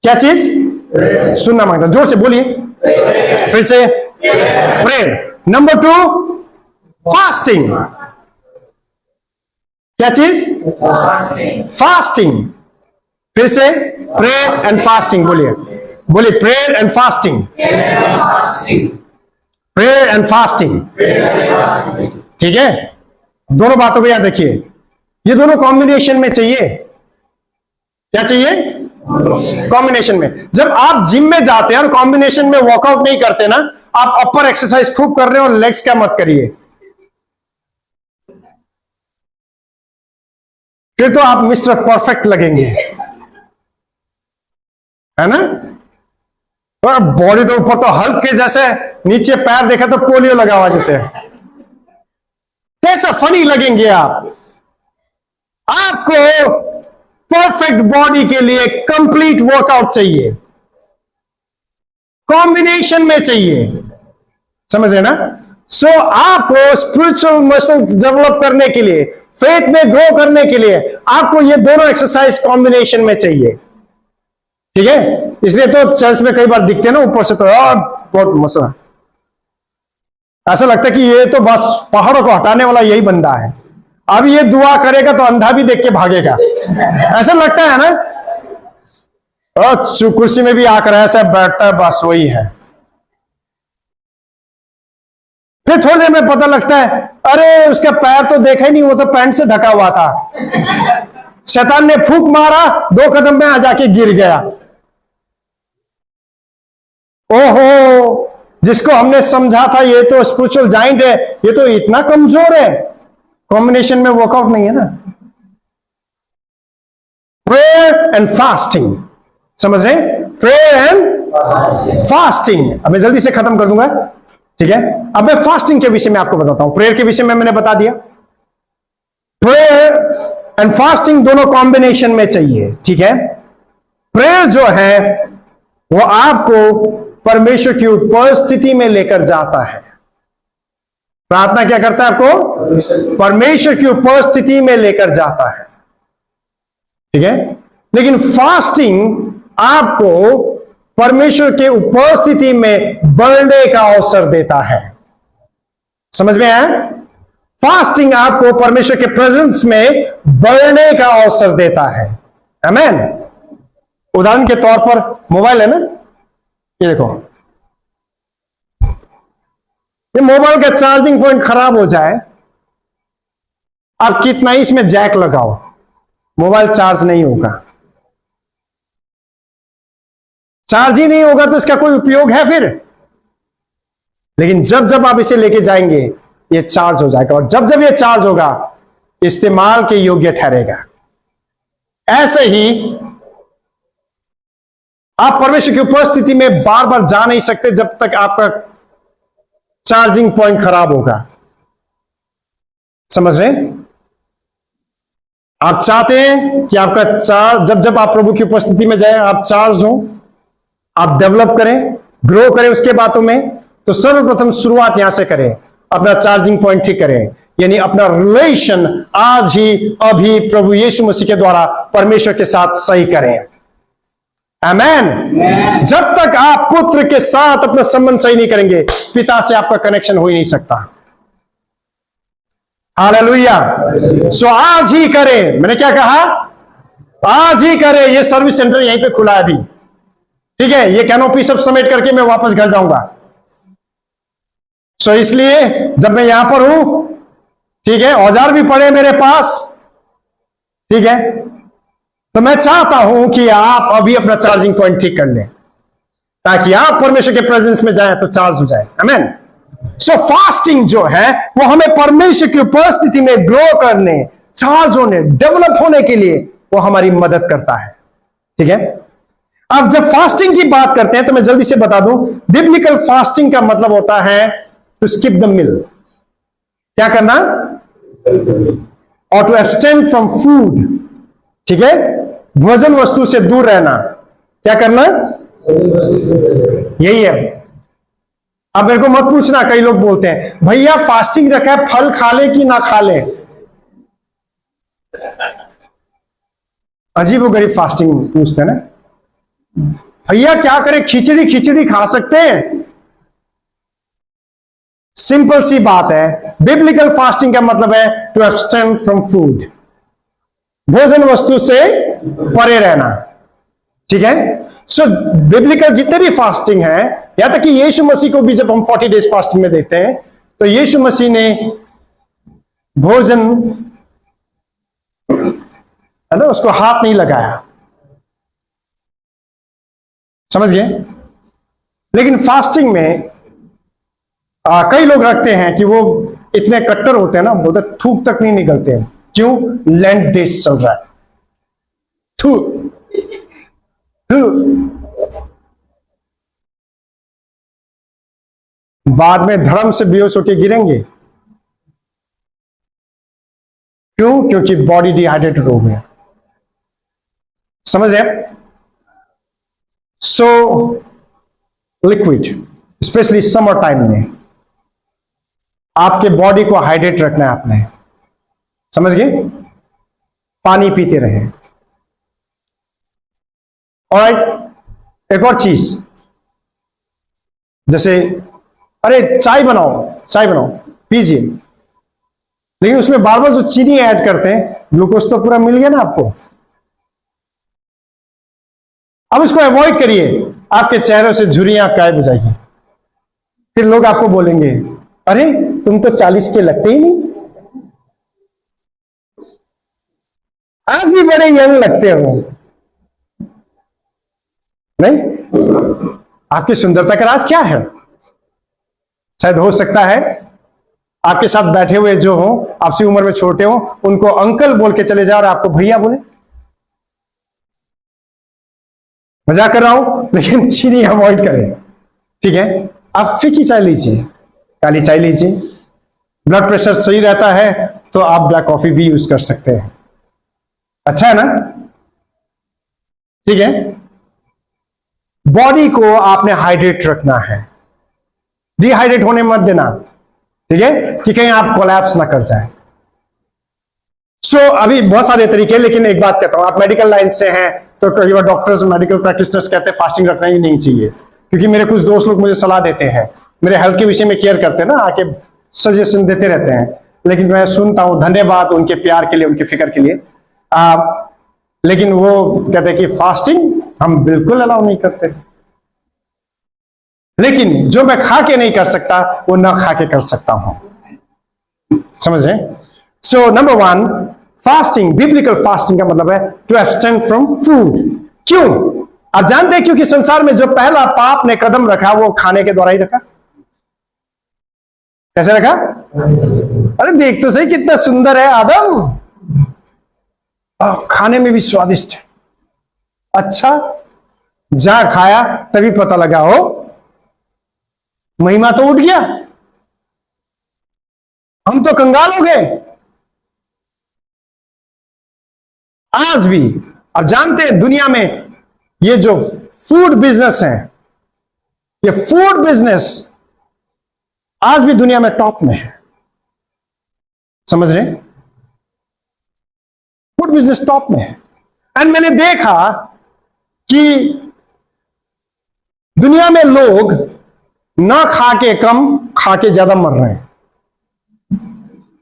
क्या चीज? सुनना मांगता हूं, जोर से बोलिए फिर से। प्रेयर। Number 2 fasting. क्या चीज? फास्टिंग। फिर से प्रेयर एंड फास्टिंग। बोलिए prayer and fasting. Prayer and fasting. ठीक है, दोनों बातों को याद रखिए। ये दोनों कॉम्बिनेशन में चाहिए। क्या चाहिए? कॉम्बिनेशन में। जब आप जिम में जाते हैं और कॉम्बिनेशन में वर्कआउट नहीं करते ना, आप अपर एक्सरसाइज खूब कर रहे हो और लेग्स क्या मत करिए, फिर तो आप मिस्टर परफेक्ट लगेंगे, है ना? और बॉडी तो ऊपर तो हल्क के जैसे, नीचे पैर देखा तो पोलियो लगा हुआ जैसे। कैसा फनी लगेंगे आप। आपको परफेक्ट बॉडी के लिए कंप्लीट वर्कआउट चाहिए, कॉम्बिनेशन में चाहिए। समझ रहे ना? सो आपको स्पिरिचुअल मसल्स डेवलप करने के लिए, फेथ में ग्रो करने के लिए, आपको ये दोनों एक्सरसाइज कॉम्बिनेशन में चाहिए। ठीक है, इसलिए तो चर्च में कई बार दिखते हैं ना ऊपर से तो यार बहुत मसला, ऐसा लगता है कि ये तो बस पहाड़ों को हटाने वाला यही बंदा है। अब ये दुआ करेगा तो अंधा भी देख के भागेगा, ऐसा लगता है ना? और कुर्सी में भी आकर ऐसा बैठता है, बस वही है। फिर थोड़ी देर में पता लगता है अरे उसका पैर तो देखा ही नहीं, वो तो पैंट से ढका हुआ था। शैतान ने फूंक मारा, 2 कदम में आ जाके गिर गया। ओहो, जिसको हमने समझा था ये तो स्पिरिचुअल जाइंट है, ये तो इतना कमजोर है। कॉम्बिनेशन में वर्कआउट नहीं है ना। प्रेयर एंड फास्टिंग, समझ रहे हैं? Prayer and fasting. अब मैं जल्दी से खत्म कर दूंगा, ठीक है? अब मैं फास्टिंग के विषय में आपको बताता हूं। प्रेयर के विषय में मैंने बता दिया। प्रेयर एंड फास्टिंग दोनों कॉम्बिनेशन में चाहिए, ठीक है? प्रेयर जो है वो आपको परमेश्वर की उपस्थिति में लेकर जाता है। प्रार्थना क्या करता है? आपको परमेश्वर की उपस्थिति में लेकर जाता है, ठीक है? लेकिन फास्टिंग आपको परमेश्वर के उपस्थिति में बढ़ने का अवसर देता है। समझ में आया? फास्टिंग आपको परमेश्वर के प्रेजेंस में बढ़ने का अवसर देता है। आमीन। उदाहरण के तौर पर मोबाइल है ना, ये देखो, ये मोबाइल का चार्जिंग पॉइंट खराब हो जाए, आप कितना ही इसमें जैक लगाओ, मोबाइल चार्ज नहीं होगा। चार्ज ही नहीं होगा तो इसका कोई उपयोग है फिर? लेकिन जब जब आप इसे लेके जाएंगे ये चार्ज हो जाएगा, और जब जब ये चार्ज होगा इस्तेमाल के योग्य ठहरेगा। ऐसे ही आप परमेश्वर की उपस्थिति में बार बार जा नहीं सकते जब तक आपका चार्जिंग पॉइंट खराब होगा। समझ रहे? आप चाहते हैं कि आपका चार्ज, जब जब आप प्रभु की उपस्थिति में जाए आप चार्ज हो, आप डेवलप करें, ग्रो करें उसके बातों में, तो सर्वप्रथम शुरुआत यहां से करें, अपना चार्जिंग पॉइंट ठीक करें, यानी अपना रिलेशन आज ही अभी प्रभु यीशु मसीह के द्वारा परमेश्वर के साथ सही करें। आमेन। जब तक आप पुत्र के साथ अपना संबंध सही नहीं करेंगे, पिता से आपका कनेक्शन हो ही नहीं सकता। हालेलुया। सो आज ही करें। मैंने क्या कहा? आज ही करें। ये सर्विस सेंटर यहीं पे खुला है अभी, ठीक है? ये कैनोपी सब समेट करके मैं वापस घर जाऊंगा। सो इसलिए जब मैं यहां पर हूं, ठीक है, औजार भी पड़े मेरे पास, ठीक है, तो मैं चाहता हूं कि आप अभी अपना चार्जिंग पॉइंट ठीक कर लें, ताकि आप परमेश्वर के प्रेजेंस में जाएं तो चार्ज हो जाए। आमेन। सो फास्टिंग जो है वो हमें परमेश्वर की उपस्थिति में ग्रो करने, चार्ज होने, डेवलप होने के लिए वो हमारी मदद करता है, ठीक है? अब जब फास्टिंग की बात करते हैं तो मैं जल्दी से बता दूं, बिब्लिकल फास्टिंग का मतलब होता है टू स्किप द मील। क्या करना? और टू एब्सटेन फ्रॉम फूड, ठीक है, भोजन वस्तु से दूर रहना। क्या करना? यही है। अब मेरे को मत पूछना, कई लोग बोलते हैं भैया फास्टिंग रखा है, फल खा ले कि ना खा ले। अजीब व गरीब फास्टिंग पूछते हैं ना। भैया क्या करें, खिचड़ी खिचड़ी खा सकते हैं? सिंपल सी बात है, बिब्लिकल फास्टिंग का मतलब है टू एब्सटेन फ्रॉम फूड, भोजन वस्तु से परे रहना, ठीक है? सो बिब्लिकल जितने भी फास्टिंग है, यहां तक कि यीशु मसीह को भी जब हम 40 डेज फास्टिंग में देखते हैं तो यीशु मसीह ने भोजन, है ना, उसको हाथ नहीं लगाया। समझ गए? लेकिन फास्टिंग में कई लोग रखते हैं कि वो इतने कट्टर होते हैं ना, बोलते थूक तक नहीं निकलते हैं। क्यों? लेंट डेज चल रहा है। थू बाद में धर्म से बेहोश होकर गिरेंगे। क्यों? क्योंकि बॉडी डिहाइड्रेटेड हो गया। समझ है? So liquid, specially summer time में आपके बॉडी को हाइड्रेट रखना है आपने। समझ गए? पानी पीते रहे। और एक और चीज, जैसे अरे चाय बनाओ पीजिए, लेकिन उसमें बार बार जो चीनी ऐड करते हैं, ग्लूकोज तो पूरा मिल गया ना आपको। अब इसको अवॉइड करिए, आपके चेहरे से झुर्रियां गायब हो जाएगी। फिर लोग आपको बोलेंगे अरे तुम तो 40 के लगते ही नहीं, आज भी बड़े यंग लगते हो। नहीं, आपकी सुंदरता का राज क्या है? शायद हो सकता है आपके साथ बैठे हुए जो हो, आपसे उम्र में छोटे हो, उनको अंकल बोल के चले जाओ और आपको भैया बोले। मजाक कर रहा हूं, लेकिन चीनी अवॉइड करें, ठीक है? आप फीकी चाय लीजिए, काली चाय लीजिए। ब्लड प्रेशर सही रहता है तो आप ब्लैक कॉफी भी यूज कर सकते हैं। अच्छा है ना? ठीक है? बॉडी को आपने हाइड्रेट रखना है, डिहाइड्रेट होने मत देना, ठीक है, कि कहीं आप कोलैप्स ना कर जाए। सो अभी बहुत सारे तरीके, लेकिन एक बात कहता हूं, आप मेडिकल लाइन से हैं तो कई बार डॉक्टर्स, मेडिकल प्रैक्टिशनर्स कहते हैं फास्टिंग रखना ही नहीं चाहिए, क्योंकि मेरे कुछ दोस्त लोग मुझे सलाह देते हैं, मेरे हेल्थ के विषय में केयर करते हैं ना, आके सजेशन देते रहते हैं, लेकिन मैं सुनता हूं, धन्यवाद उनके प्यार के लिए, उनके फिक्र के लिए। लेकिन वो कहते हैं कि फास्टिंग हम बिल्कुल अलाउ नहीं करते। लेकिन जो मैं खा के नहीं कर सकता वो ना खा के कर सकता हूं। समझ रहे? So number 1, fasting, biblical fasting का मतलब है टू एब्सटेन फ्रॉम फूड। क्यों? आप जानते हैं क्योंकि संसार में जो पहला पाप ने कदम रखा वो खाने के द्वारा ही रखा। कैसे रखा? अरे देख तो सही कितना सुंदर है आदम, खाने में भी स्वादिष्ट है। अच्छा, जहां खाया तभी पता लगा हो महिमा तो उठ गया, हम तो कंगाल हो गए। आज भी आप जानते हैं दुनिया में ये जो फूड बिजनेस है, ये फूड बिजनेस आज भी दुनिया में टॉप में है। समझ रहे? फूड बिजनेस टॉप में है। एंड मैंने देखा कि दुनिया में लोग ना खा के कम, खा के ज्यादा मर रहे हैं।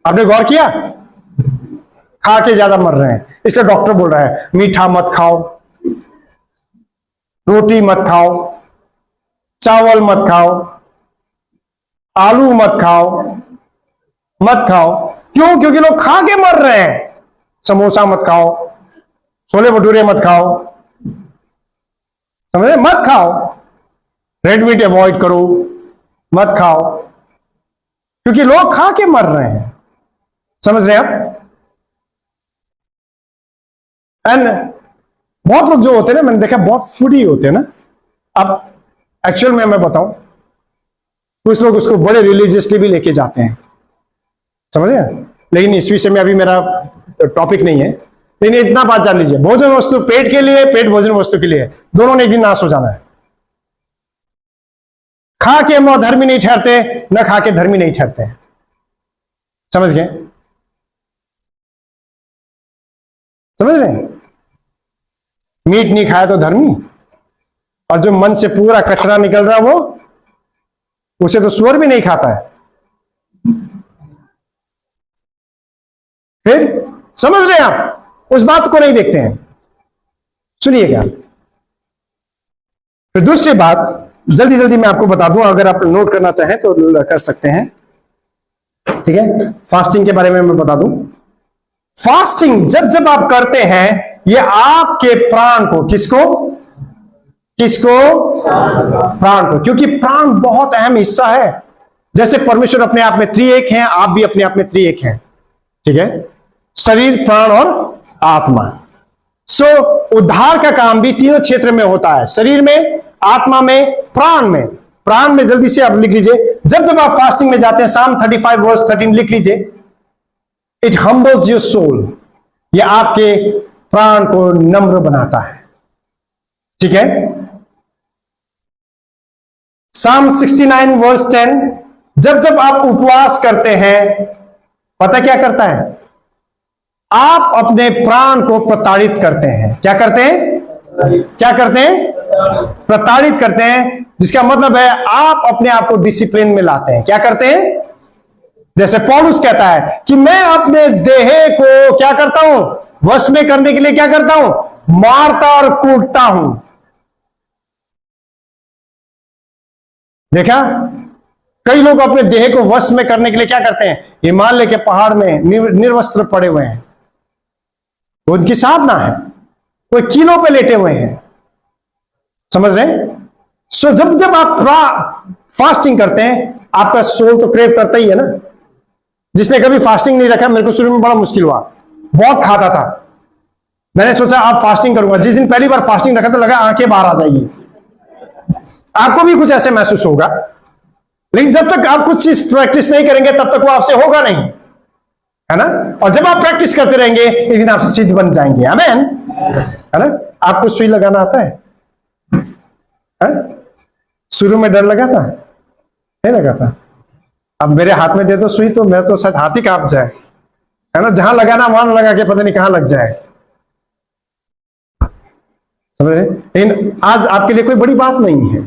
आपने गौर किया? खा के ज्यादा मर रहे हैं। इसलिए डॉक्टर बोल रहा है मीठा मत खाओ, रोटी मत खाओ, चावल मत खाओ, आलू मत खाओ, मत खाओ। क्यों? क्योंकि लोग खा के मर रहे हैं। समोसा मत खाओ, छोले भटूरे मत खाओ, समझे? मत खाओ। रेड मीट अवॉइड करो, मत खाओ, क्योंकि लोग खा के मर रहे हैं। समझ रहे हैं आप? एंड बहुत लोग जो होते हैं ना, मैंने देखा बहुत फूडी होते हैं ना। अब एक्चुअल में मैं बताऊं, कुछ लोग उसको बड़े रिलीजियसली भी लेके जाते हैं, समझ रहे हैं? लेकिन इस विषय में अभी मेरा टॉपिक नहीं है। लेकिन इतना बात जान लीजिए, भोजन वस्तु पेट के लिए, पेट भोजन वस्तु के लिए, दोनों ने एक दिन नाश हो जाना है। खा के हम धर्मी नहीं ठहरते, न खा के धर्मी नहीं ठहरते। समझ गए? समझ रहे हैं? मीट नहीं खाया तो धर्मी, और जो मन से पूरा कचरा निकल रहा वो, उसे तो सुअर भी नहीं खाता है। फिर समझ रहे हैं आप? उस बात को नहीं देखते हैं। सुनिएगा, फिर दूसरी बात जल्दी जल्दी मैं आपको बता दूं, अगर आप नोट करना चाहें तो कर सकते हैं। ठीक है? फास्टिंग के बारे में मैं बता दूं। फास्टिंग जब जब आप करते हैं, ये आपके प्राण को, किसको प्राण को, क्योंकि प्राण बहुत अहम हिस्सा है। जैसे परमेश्वर अपने आप में त्रिएक हैं, आप भी अपने आप में त्रिएक हैं। ठीक है? शरीर, प्राण और आत्मा। सो उद्धार का काम भी तीनों क्षेत्र में होता है, शरीर में, आत्मा में, प्राण में। प्राण में जल्दी से आप लिख लीजिए, जब जब आप फास्टिंग में जाते हैं, Psalm 35 वर्स 13 लिख लीजिए। इट हम्बल्स योर सोल, ये आपके प्राण को नम्र बनाता है। ठीक है? Psalm 69 वर्स 10, जब जब आप उपवास करते हैं, पता क्या करता है? आप अपने प्राण को प्रताड़ित करते हैं। क्या करते हैं? क्या करते हैं? प्रताड़ित करते हैं, जिसका मतलब है आप अपने आप को डिसिप्लिन में लाते हैं। क्या करते हैं? जैसे पौलुस कहता है कि मैं अपने देह को क्या करता हूं? वश में करने के लिए क्या करता हूं? मारता और कूटता हूं। देखा? कई लोग अपने देह को वश में करने के लिए क्या करते हैं? हिमालय के पहाड़ में निर्वस्त्र पड़े हुए हैं, तो उनकी साधना है, कोई कीलों पे लेटे हुए हैं। समझ रहे हैं? सो जब जब आप फास्टिंग करते हैं, आपका सोल तो क्रेव करता ही है ना। जिसने कभी फास्टिंग नहीं रखा, मेरे को शुरू में बड़ा मुश्किल हुआ, बहुत खाता था। मैंने सोचा आप फास्टिंग करूंगा, जिस दिन पहली बार फास्टिंग रखा तो लगा आंखें बाहर आ जाएगी। आपको भी कुछ ऐसे महसूस होगा, लेकिन जब तक आप कुछ चीज प्रैक्टिस नहीं करेंगे तब तक वो आपसे होगा नहीं, है ना? और जब आप प्रैक्टिस करते रहेंगे, एक दिन आप सिद्ध बन जाएंगे। आमीन, है ना? आपको सुई लगाना आता है? शुरू में डर लगा था, नहीं लगा था? अब मेरे हाथ में दे दो सुई तो मैं तो शायद हाथ ही कांप जाए, है ना? जहां लगाना वहां लगा के पता नहीं कहां लग जाए। समझ रहे? लेकिन आज आपके लिए कोई बड़ी बात नहीं है,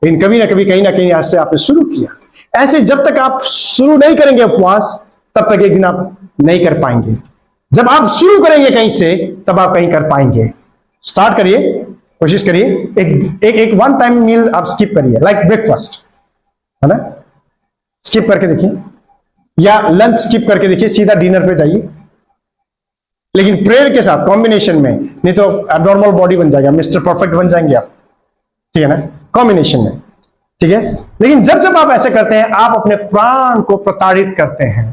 लेकिन कभी ना कभी, कहीं ना कहीं आज से आपने शुरू किया। ऐसे जब तक आप शुरू नहीं करेंगे उपवास, तब तक एक दिन आप नहीं कर पाएंगे। जब आप शुरू करेंगे कहीं से, तब आप कहीं कर पाएंगे। स्टार्ट करिए, कोशिश करिए, एक वन टाइम मील आप स्किप करिए, लाइक ब्रेकफास्ट, है ना, स्किप करके देखिए, या लंच स्किप करके देखिए, सीधा डिनर पे जाइए, लेकिन प्रेयर के साथ कॉम्बिनेशन में, नहीं तो एबनॉर्मल बॉडी बन जाएगा, मिस्टर परफेक्ट बन जाएंगे आप, ठीक है ना, कॉम्बिनेशन में, ठीक है। लेकिन जब जब आप ऐसे करते हैं, आप अपने प्राण को प्रताड़ित करते हैं,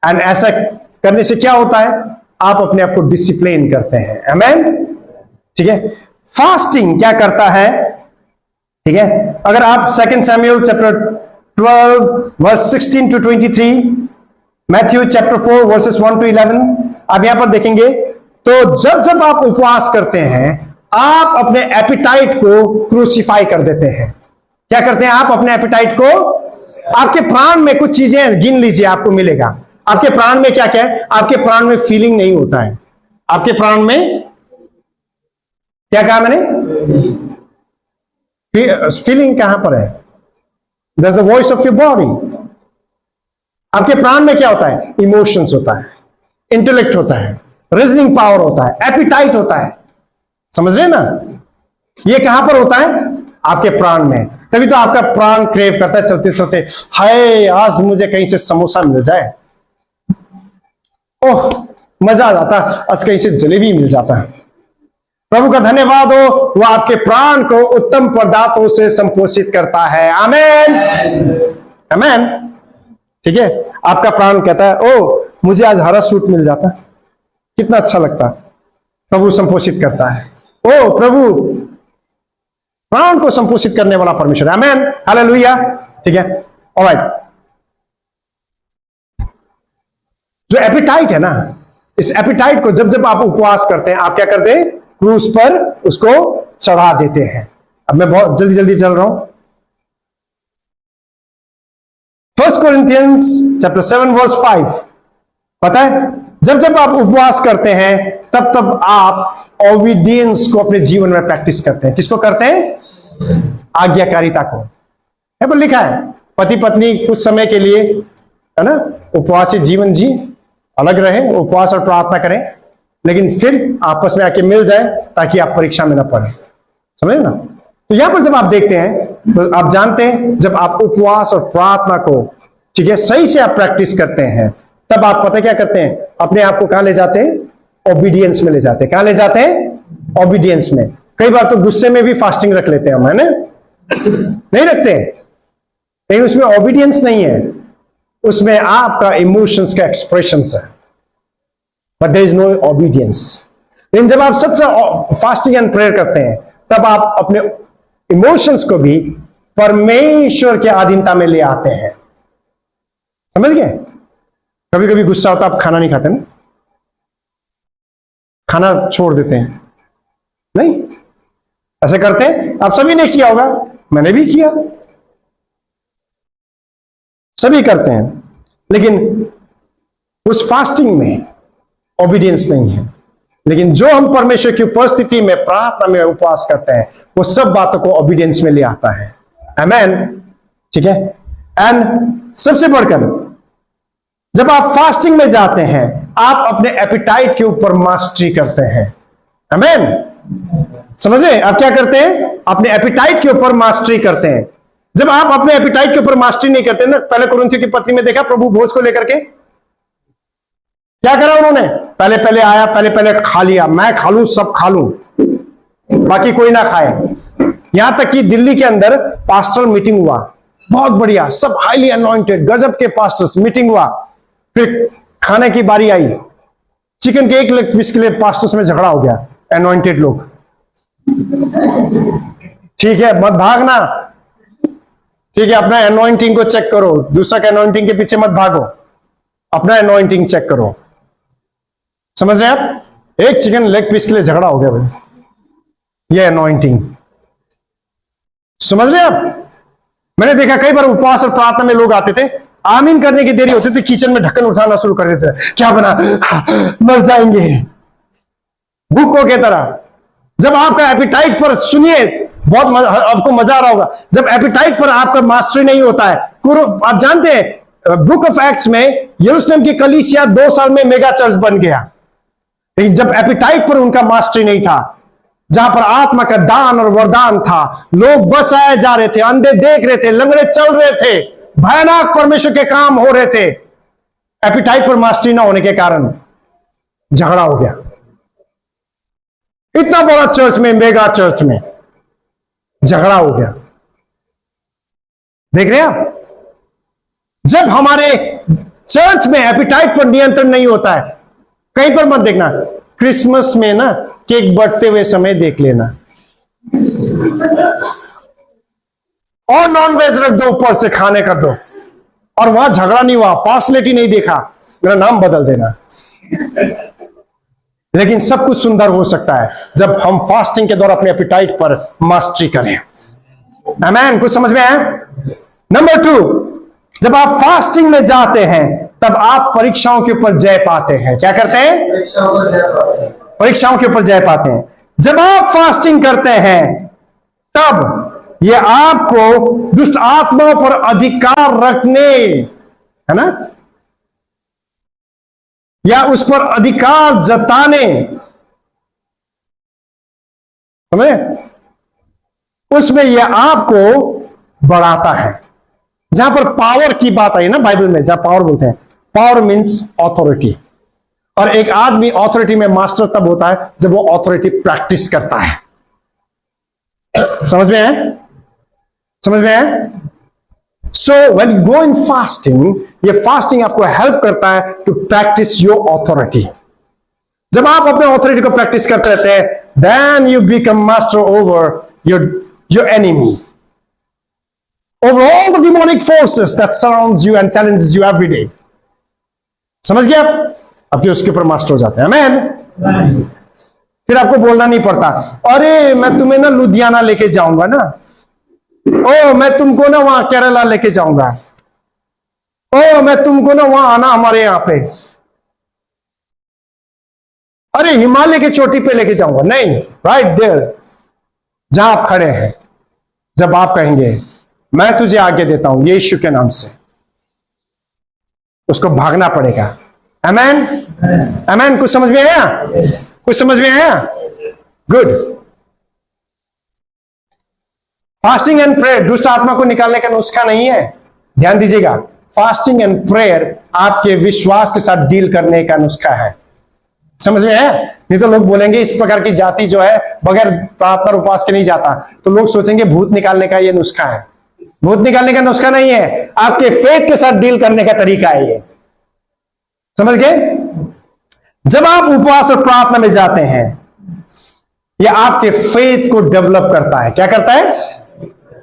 एंड ऐसा करने से क्या होता है, आप अपने आप को डिसिप्लिन करते हैं, आमेन, ठीक है। फास्टिंग क्या करता है, ठीक है, अगर आप 2 Samuel chapter 12 verse 16 to 23, Matthew chapter 4 verses 1 to 11, आप यहां पर देखेंगे, तो जब जब आप उपवास करते हैं, आप अपने एपिटाइट को क्रूसिफाई कर देते हैं। क्या करते हैं आप अपने एपिटाइट को, आपके प्राण में कुछ चीजें गिन लीजिए, आपको मिलेगा। आपके प्राण में क्या क्या है, आपके प्राण में फीलिंग नहीं होता है, आपके प्राण में क्या कहा मैंने, फीलिंग कहां पर है, that's the voice of your body. आपके प्राण में क्या होता है, इमोशंस होता है, इंटेलेक्ट होता है, रीजनिंग पावर होता है, एपिटाइट होता है, समझ रहे ना, ये कहां पर होता है, आपके प्राण में। तभी तो आपका प्राण क्रेव करता है चलते चलते, हाय आज मुझे कहीं से समोसा मिल जाए, ओह मजा आ जाता, आज कहीं से जलेबी मिल जाता। प्रभु का धन्यवाद हो, वो आपके प्राण को उत्तम पदार्थों से संपोषित करता है, आमेन, आमेन, ठीक है। आपका प्राण कहता है, ओ मुझे आज हरा सूट मिल जाता, कितना अच्छा लगता। प्रभु संपोषित करता है, ओ प्रभु प्राण को संपोषित करने वाला परमेश्वर, आमेन, हालेलुया, ठीक है, ऑलराइट। जो एपिटाइट है ना, इस एपिटाइट को जब जब आप उपवास करते हैं, आप क्या करते हैं, क्रूस पर उसको चढ़ा देते हैं। अब मैं बहुत जल्दी जल्दी चल रहा हूं। 1 Corinthians चैप्टर 7 वर्स 5, पता है, जब जब आप उपवास करते हैं, तब तब आप ओबीडियंस को अपने जीवन में प्रैक्टिस करते हैं। किसको करते हैं, आज्ञाकारिता को। है पर लिखा है, पति पत्नी कुछ समय के लिए, है ना, उपवासी जीवन जी, अलग रहे, उपवास और प्रार्थना करें, लेकिन फिर आपस में आके मिल जाए, ताकि आप परीक्षा में ना पड़े, समझे ना। तो यहां पर जब आप देखते हैं, तो आप जानते हैं, जब आप उपवास और प्रार्थना को, ठीक है, सही से आप प्रैक्टिस करते हैं, तब आप पता क्या करते हैं, अपने आप को कहां ले जाते हैं, ओबीडियंस में ले जाते हैं। कहां ले जाते हैं, ओबीडियंस में। कई बार तो गुस्से में भी फास्टिंग रख लेते हैं हम, है ना, नहीं रखते, लेकिन उसमें ओबीडियंस नहीं है, उसमें आपका इमोशंस का एक्सप्रेशन है, but there is no obedience. लेकिन जब आप सच्चा फास्टिंग एंड प्रेयर करते हैं, तब आप अपने इमोशंस को भी परमेश्वर के अधीनता में ले आते हैं, समझ गए। कभी कभी गुस्सा होता, आप खाना नहीं खाते ना, खाना छोड़ देते हैं, नहीं ऐसे करते हैं, आप सभी ने किया होगा, मैंने भी किया, सभी करते हैं, लेकिन उस फास्टिंग में ओबीडियंस नहीं है। लेकिन जो हम परमेश्वर की उपस्थिति में प्रार्थना में उपवास करते हैं, वो सब बातों को ओबीडियंस में ले आता है, आमेन, ठीक है। एंड सबसे बढ़कर जब आप फास्टिंग में जाते हैं, आप अपने एपिटाइट के ऊपर मास्टरी करते हैं, आमेन, समझे। आप क्या करते हैं, अपने एपिटाइट के ऊपर मास्टरी करते हैं। जब आप अपने एपिटाइट के ऊपर मास्टरी नहीं करते ना, पहले कुरिन्थियों की पत्री में देखा, प्रभु भोज को लेकर के क्या करा उन्होंने, पहले पहले आया, पहले पहले खा लिया, मैं खा लूं, सब खा लूं, बाकी कोई ना खाए। यहां तक कि दिल्ली के अंदर पास्टर मीटिंग हुआ, बहुत बढ़िया, सब हाईली अनॉइंटेड गजब के पास्टर्स मीटिंग हुआ। फिर खाने की बारी आई, चिकन के एक लेग पीस के लिए पास्टर्स में झगड़ा हो गया, अनॉइंटेड लोग। ठीक है, मत भागना, ठीक है, अपना अनॉइंटिंग को चेक करो, दूसरा के अनॉइंटिंग के पीछे मत भागो, अपना अनॉइंटिंग चेक करो, समझ रहे हैं आप। एक चिकन लेग पीस के लिए झगड़ा हो गया भाई, ये अनॉइंटिंग, समझ रहे हैं आप। मैंने देखा कई बार उपवास और प्रार्थना में लोग आते थे, आमीन करने की देरी होती थी, किचन में ढक्कन उठाना शुरू कर देते थे, क्या बना, मर जाएंगे भूखों के तरह। जब आपका एपिटाइट पर, सुनिए बहुत आपको मजा आ रहा होगा, जब एपिटाइट पर आपका मास्टरी नहीं होता है, आप जानते हैं बुक ऑफ एक्ट्स में यरूशलेम की कलीसिया 2 साल में मेगा चर्च बन गया, लेकिन जब एपिटाइट पर उनका मास्टरी नहीं था, जहां पर आत्मा का दान और वरदान था, लोग बचाए जा रहे थे, अंधे देख रहे थे, लंगड़े चल रहे थे, भयानक परमेश्वर के काम हो रहे थे। एपिटाइट पर मास्टरी ना होने के कारण झगड़ा हो गया। इतना बड़ा चर्च में, मेगा चर्च में झगड़ा हो गया। देख रहे हैं आप? जब हमारे चर्च में एपिटाइट पर नियंत्रण नहीं होता है, कहीं पर मत देखना। क्रिसमस में ना केक बढ़ते हुए समय देख लेना, और नॉनवेज रख दो, ऊपर से खाने कर दो, और वहां झगड़ा नहीं हुआ, पार्सलिटी नहीं देखा, मेरा नाम बदल देना। लेकिन सब कुछ सुंदर हो सकता है जब हम फास्टिंग के द्वारा अपने एपिटाइट पर मास्टरी करें। आमेन। कुछ समझ में आया? नंबर 2, जब आप फास्टिंग में जाते हैं तब आप परीक्षाओं के ऊपर जय पाते हैं। क्या करते हैं? परीक्षाओं के ऊपर जय पाते हैं। जब आप फास्टिंग करते हैं तब यह आपको दुष्ट आत्माओं पर अधिकार रखने, है ना, या उस पर अधिकार जताने, समझे, उसमें यह आपको बढ़ाता है। जहां पर पावर की बात आई ना बाइबल में, जहां पावर बोलते हैं, पावर मीन्स ऑथोरिटी। और एक आदमी ऑथोरिटी में मास्टर तब होता है जब वो ऑथोरिटी प्रैक्टिस करता है। समझ में है? समझ में है? So when you go in fasting, ये फास्टिंग आपको हेल्प करता है टू प्रैक्टिस योर ऑथोरिटी। जब आप अपने ऑथोरिटी को प्रैक्टिस करते रहते हैं, then you become master over your enemy, over all the demonic forces that surrounds you and challenges you every day. समझ गए आप? अब उसके ऊपर मास्टर हो जाते हैं। आमेन। फिर आपको बोलना नहीं पड़ता, अरे मैं तुम्हें ना लुधियाना लेके जाऊंगा ना, ओ मैं तुमको ना वहां केरला लेके जाऊंगा, ओ मैं तुमको ना वहां आना हमारे यहां पे, अरे हिमालय की चोटी पे लेके जाऊंगा। नहीं, राइट देयर जहां आप खड़े हैं, जब आप कहेंगे मैं तुझे आगे देता हूं यीशु के नाम से, उसको भागना पड़ेगा। आमेन। आमेन। कुछ समझ में आया? कुछ समझ में आया? गुड। फास्टिंग एंड प्रेयर दुष्ट आत्मा को निकालने का नुस्खा नहीं है। ध्यान दीजिएगा, फास्टिंग एंड प्रेयर आपके विश्वास के साथ डील करने का नुस्खा है। समझ में है? नहीं तो लोग बोलेंगे इस प्रकार की जाति जो है बगैर प्रार्थना और उपवास के नहीं जाता, तो लोग सोचेंगे भूत निकालने का ये नुस्खा है। भूत निकालने का नुस्खा नहीं है, आपके फेथ के साथ डील करने का तरीका है ये। समझ गए? जब आप उपवास और प्रार्थना में जाते हैं, यह आपके फेथ को डेवलप करता है। क्या करता है?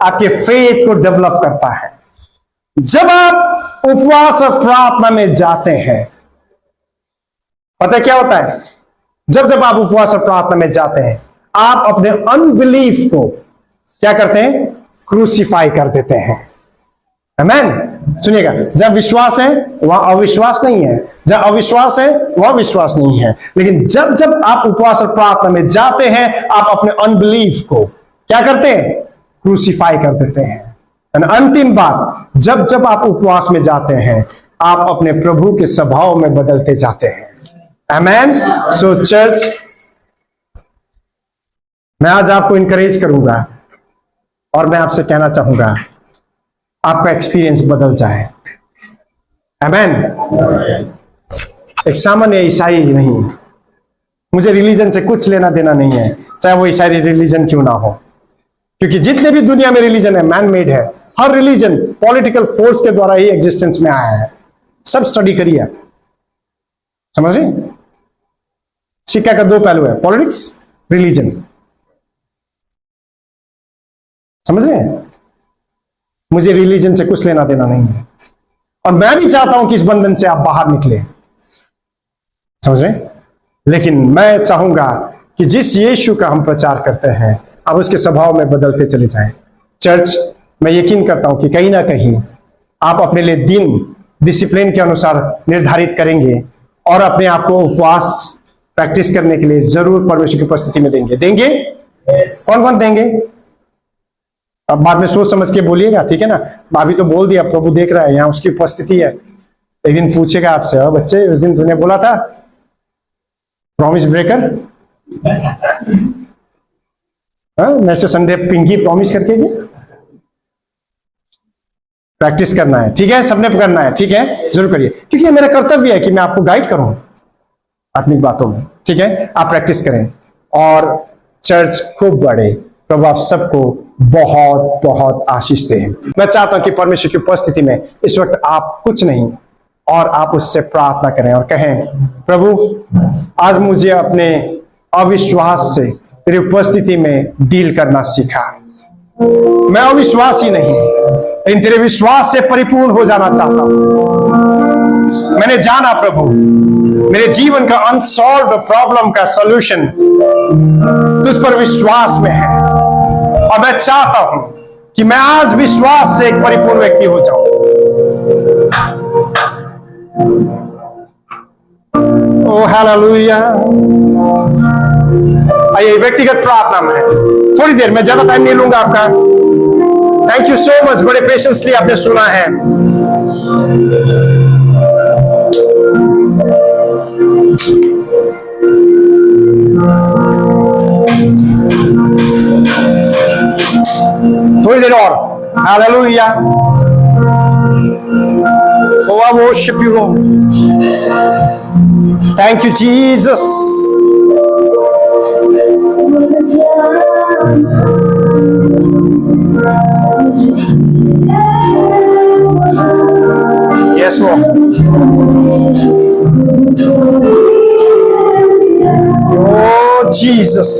आपके फेथ को डेवलप करता है। जब आप उपवास और प्रार्थना में जाते हैं, पता क्या होता है? जब जब आप उपवास और प्रार्थना में जाते हैं, आप अपने अनबिलीफ को क्या करते हैं? क्रूसीफाई कर देते हैं। आमेन। सुनिएगा, जब विश्वास है वहां अविश्वास नहीं है, जब अविश्वास है वहां विश्वास नहीं है। लेकिन जब जब आप उपवास और प्रार्थना में जाते हैं, आप अपने अनबिलीफ को क्या करते हैं? क्रूसीफाई कर देते हैं। अंतिम बात, जब जब आप उपवास में जाते हैं, आप अपने प्रभु के स्वभाव में बदलते जाते हैं। आमेन। सो चर्च, मैं आज आपको इंकरेज करूंगा और मैं आपसे कहना चाहूंगा आपका एक्सपीरियंस बदल जाए। आमेन। एक सामान्य ईसाई नहीं, मुझे रिलीजन से कुछ लेना देना नहीं है, चाहे वो ईसाई रिलीजन क्यों ना हो, क्योंकि जितने भी दुनिया में रिलीजन है मैन मेड है। हर रिलीजन पॉलिटिकल फोर्स के द्वारा ही एग्जिस्टेंस में आया है। सब स्टडी करिए, समझ रहे? सिक्का का दो पहलू है, पॉलिटिक्स, रिलीजन। समझ रहे हैं? मुझे रिलीजन से कुछ लेना देना नहीं है, और मैं भी चाहता हूं कि इस बंधन से आप बाहर निकले। समझ रहे? लेकिन मैं चाहूंगा कि जिस यीशु का हम प्रचार करते हैं, आप उसके स्वभाव में बदलते चले जाएं। चर्च, मैं यकीन करता हूं कि कहीं ना कहीं आप अपने लिए दिन डिसिप्लिन के अनुसार निर्धारित करेंगे और अपने आप को उपवास प्रैक्टिस करने के लिए जरूर परमेश्वर की उपस्थिति में देंगे। देंगे? कौन कौन देंगे? अब बाद में सोच समझ के बोलिएगा, ठीक है ना? अभी तो बोल दिया, प्रभु देख रहा है, यहाँ उसकी उपस्थिति है। एक दिन पूछेगा आपसे, बच्चे उस दिन तूने बोला था प्रॉमिस ब्रेकर, मेरे से संडे पिंकी प्रॉमिस करके गया। प्रैक्टिस करना है, ठीक है, सबने करना है, ठीक है, जरूर करिए, क्योंकि ये मेरा कर्तव्य है कि मैं आपको गाइड करूं आत्मिक बातों में, ठीक है। आप प्रैक्टिस करें और चर्च खूब बढ़े। प्रभु आप सबको बहुत बहुत आशीष दे। मैं चाहता हूं कि परमेश्वर की उपस्थिति में इस वक्त आप कुछ नहीं और आप उससे प्रार्थना करें और कहें, प्रभु आज मुझे अपने अविश्वास से तेरी उपस्थिति में डील करना सीखा। मैं अविश्वासी नहीं, लेकिन तेरे विश्वास से परिपूर्ण हो जाना चाहता हूं। मैंने जाना प्रभु मेरे जीवन का अनसॉल्व्ड प्रॉब्लम का सॉल्यूशन तुझ पर विश्वास में है, और मैं चाहता हूं कि मैं आज विश्वास से एक परिपूर्ण व्यक्ति हो जाऊं। ओ हालेलुया। आइए व्यक्तिगत प्रार्थना में थोड़ी देर, मैं ज्यादा टाइम नहीं लूंगा आपका। थैंक यू सो मच, बड़े पेशेंसली आपने सुना है। थोड़ी देर और। Hallelujah. Oh, I worship you, Lord. Thank you, Jesus. Yes, Lord. Oh, Jesus.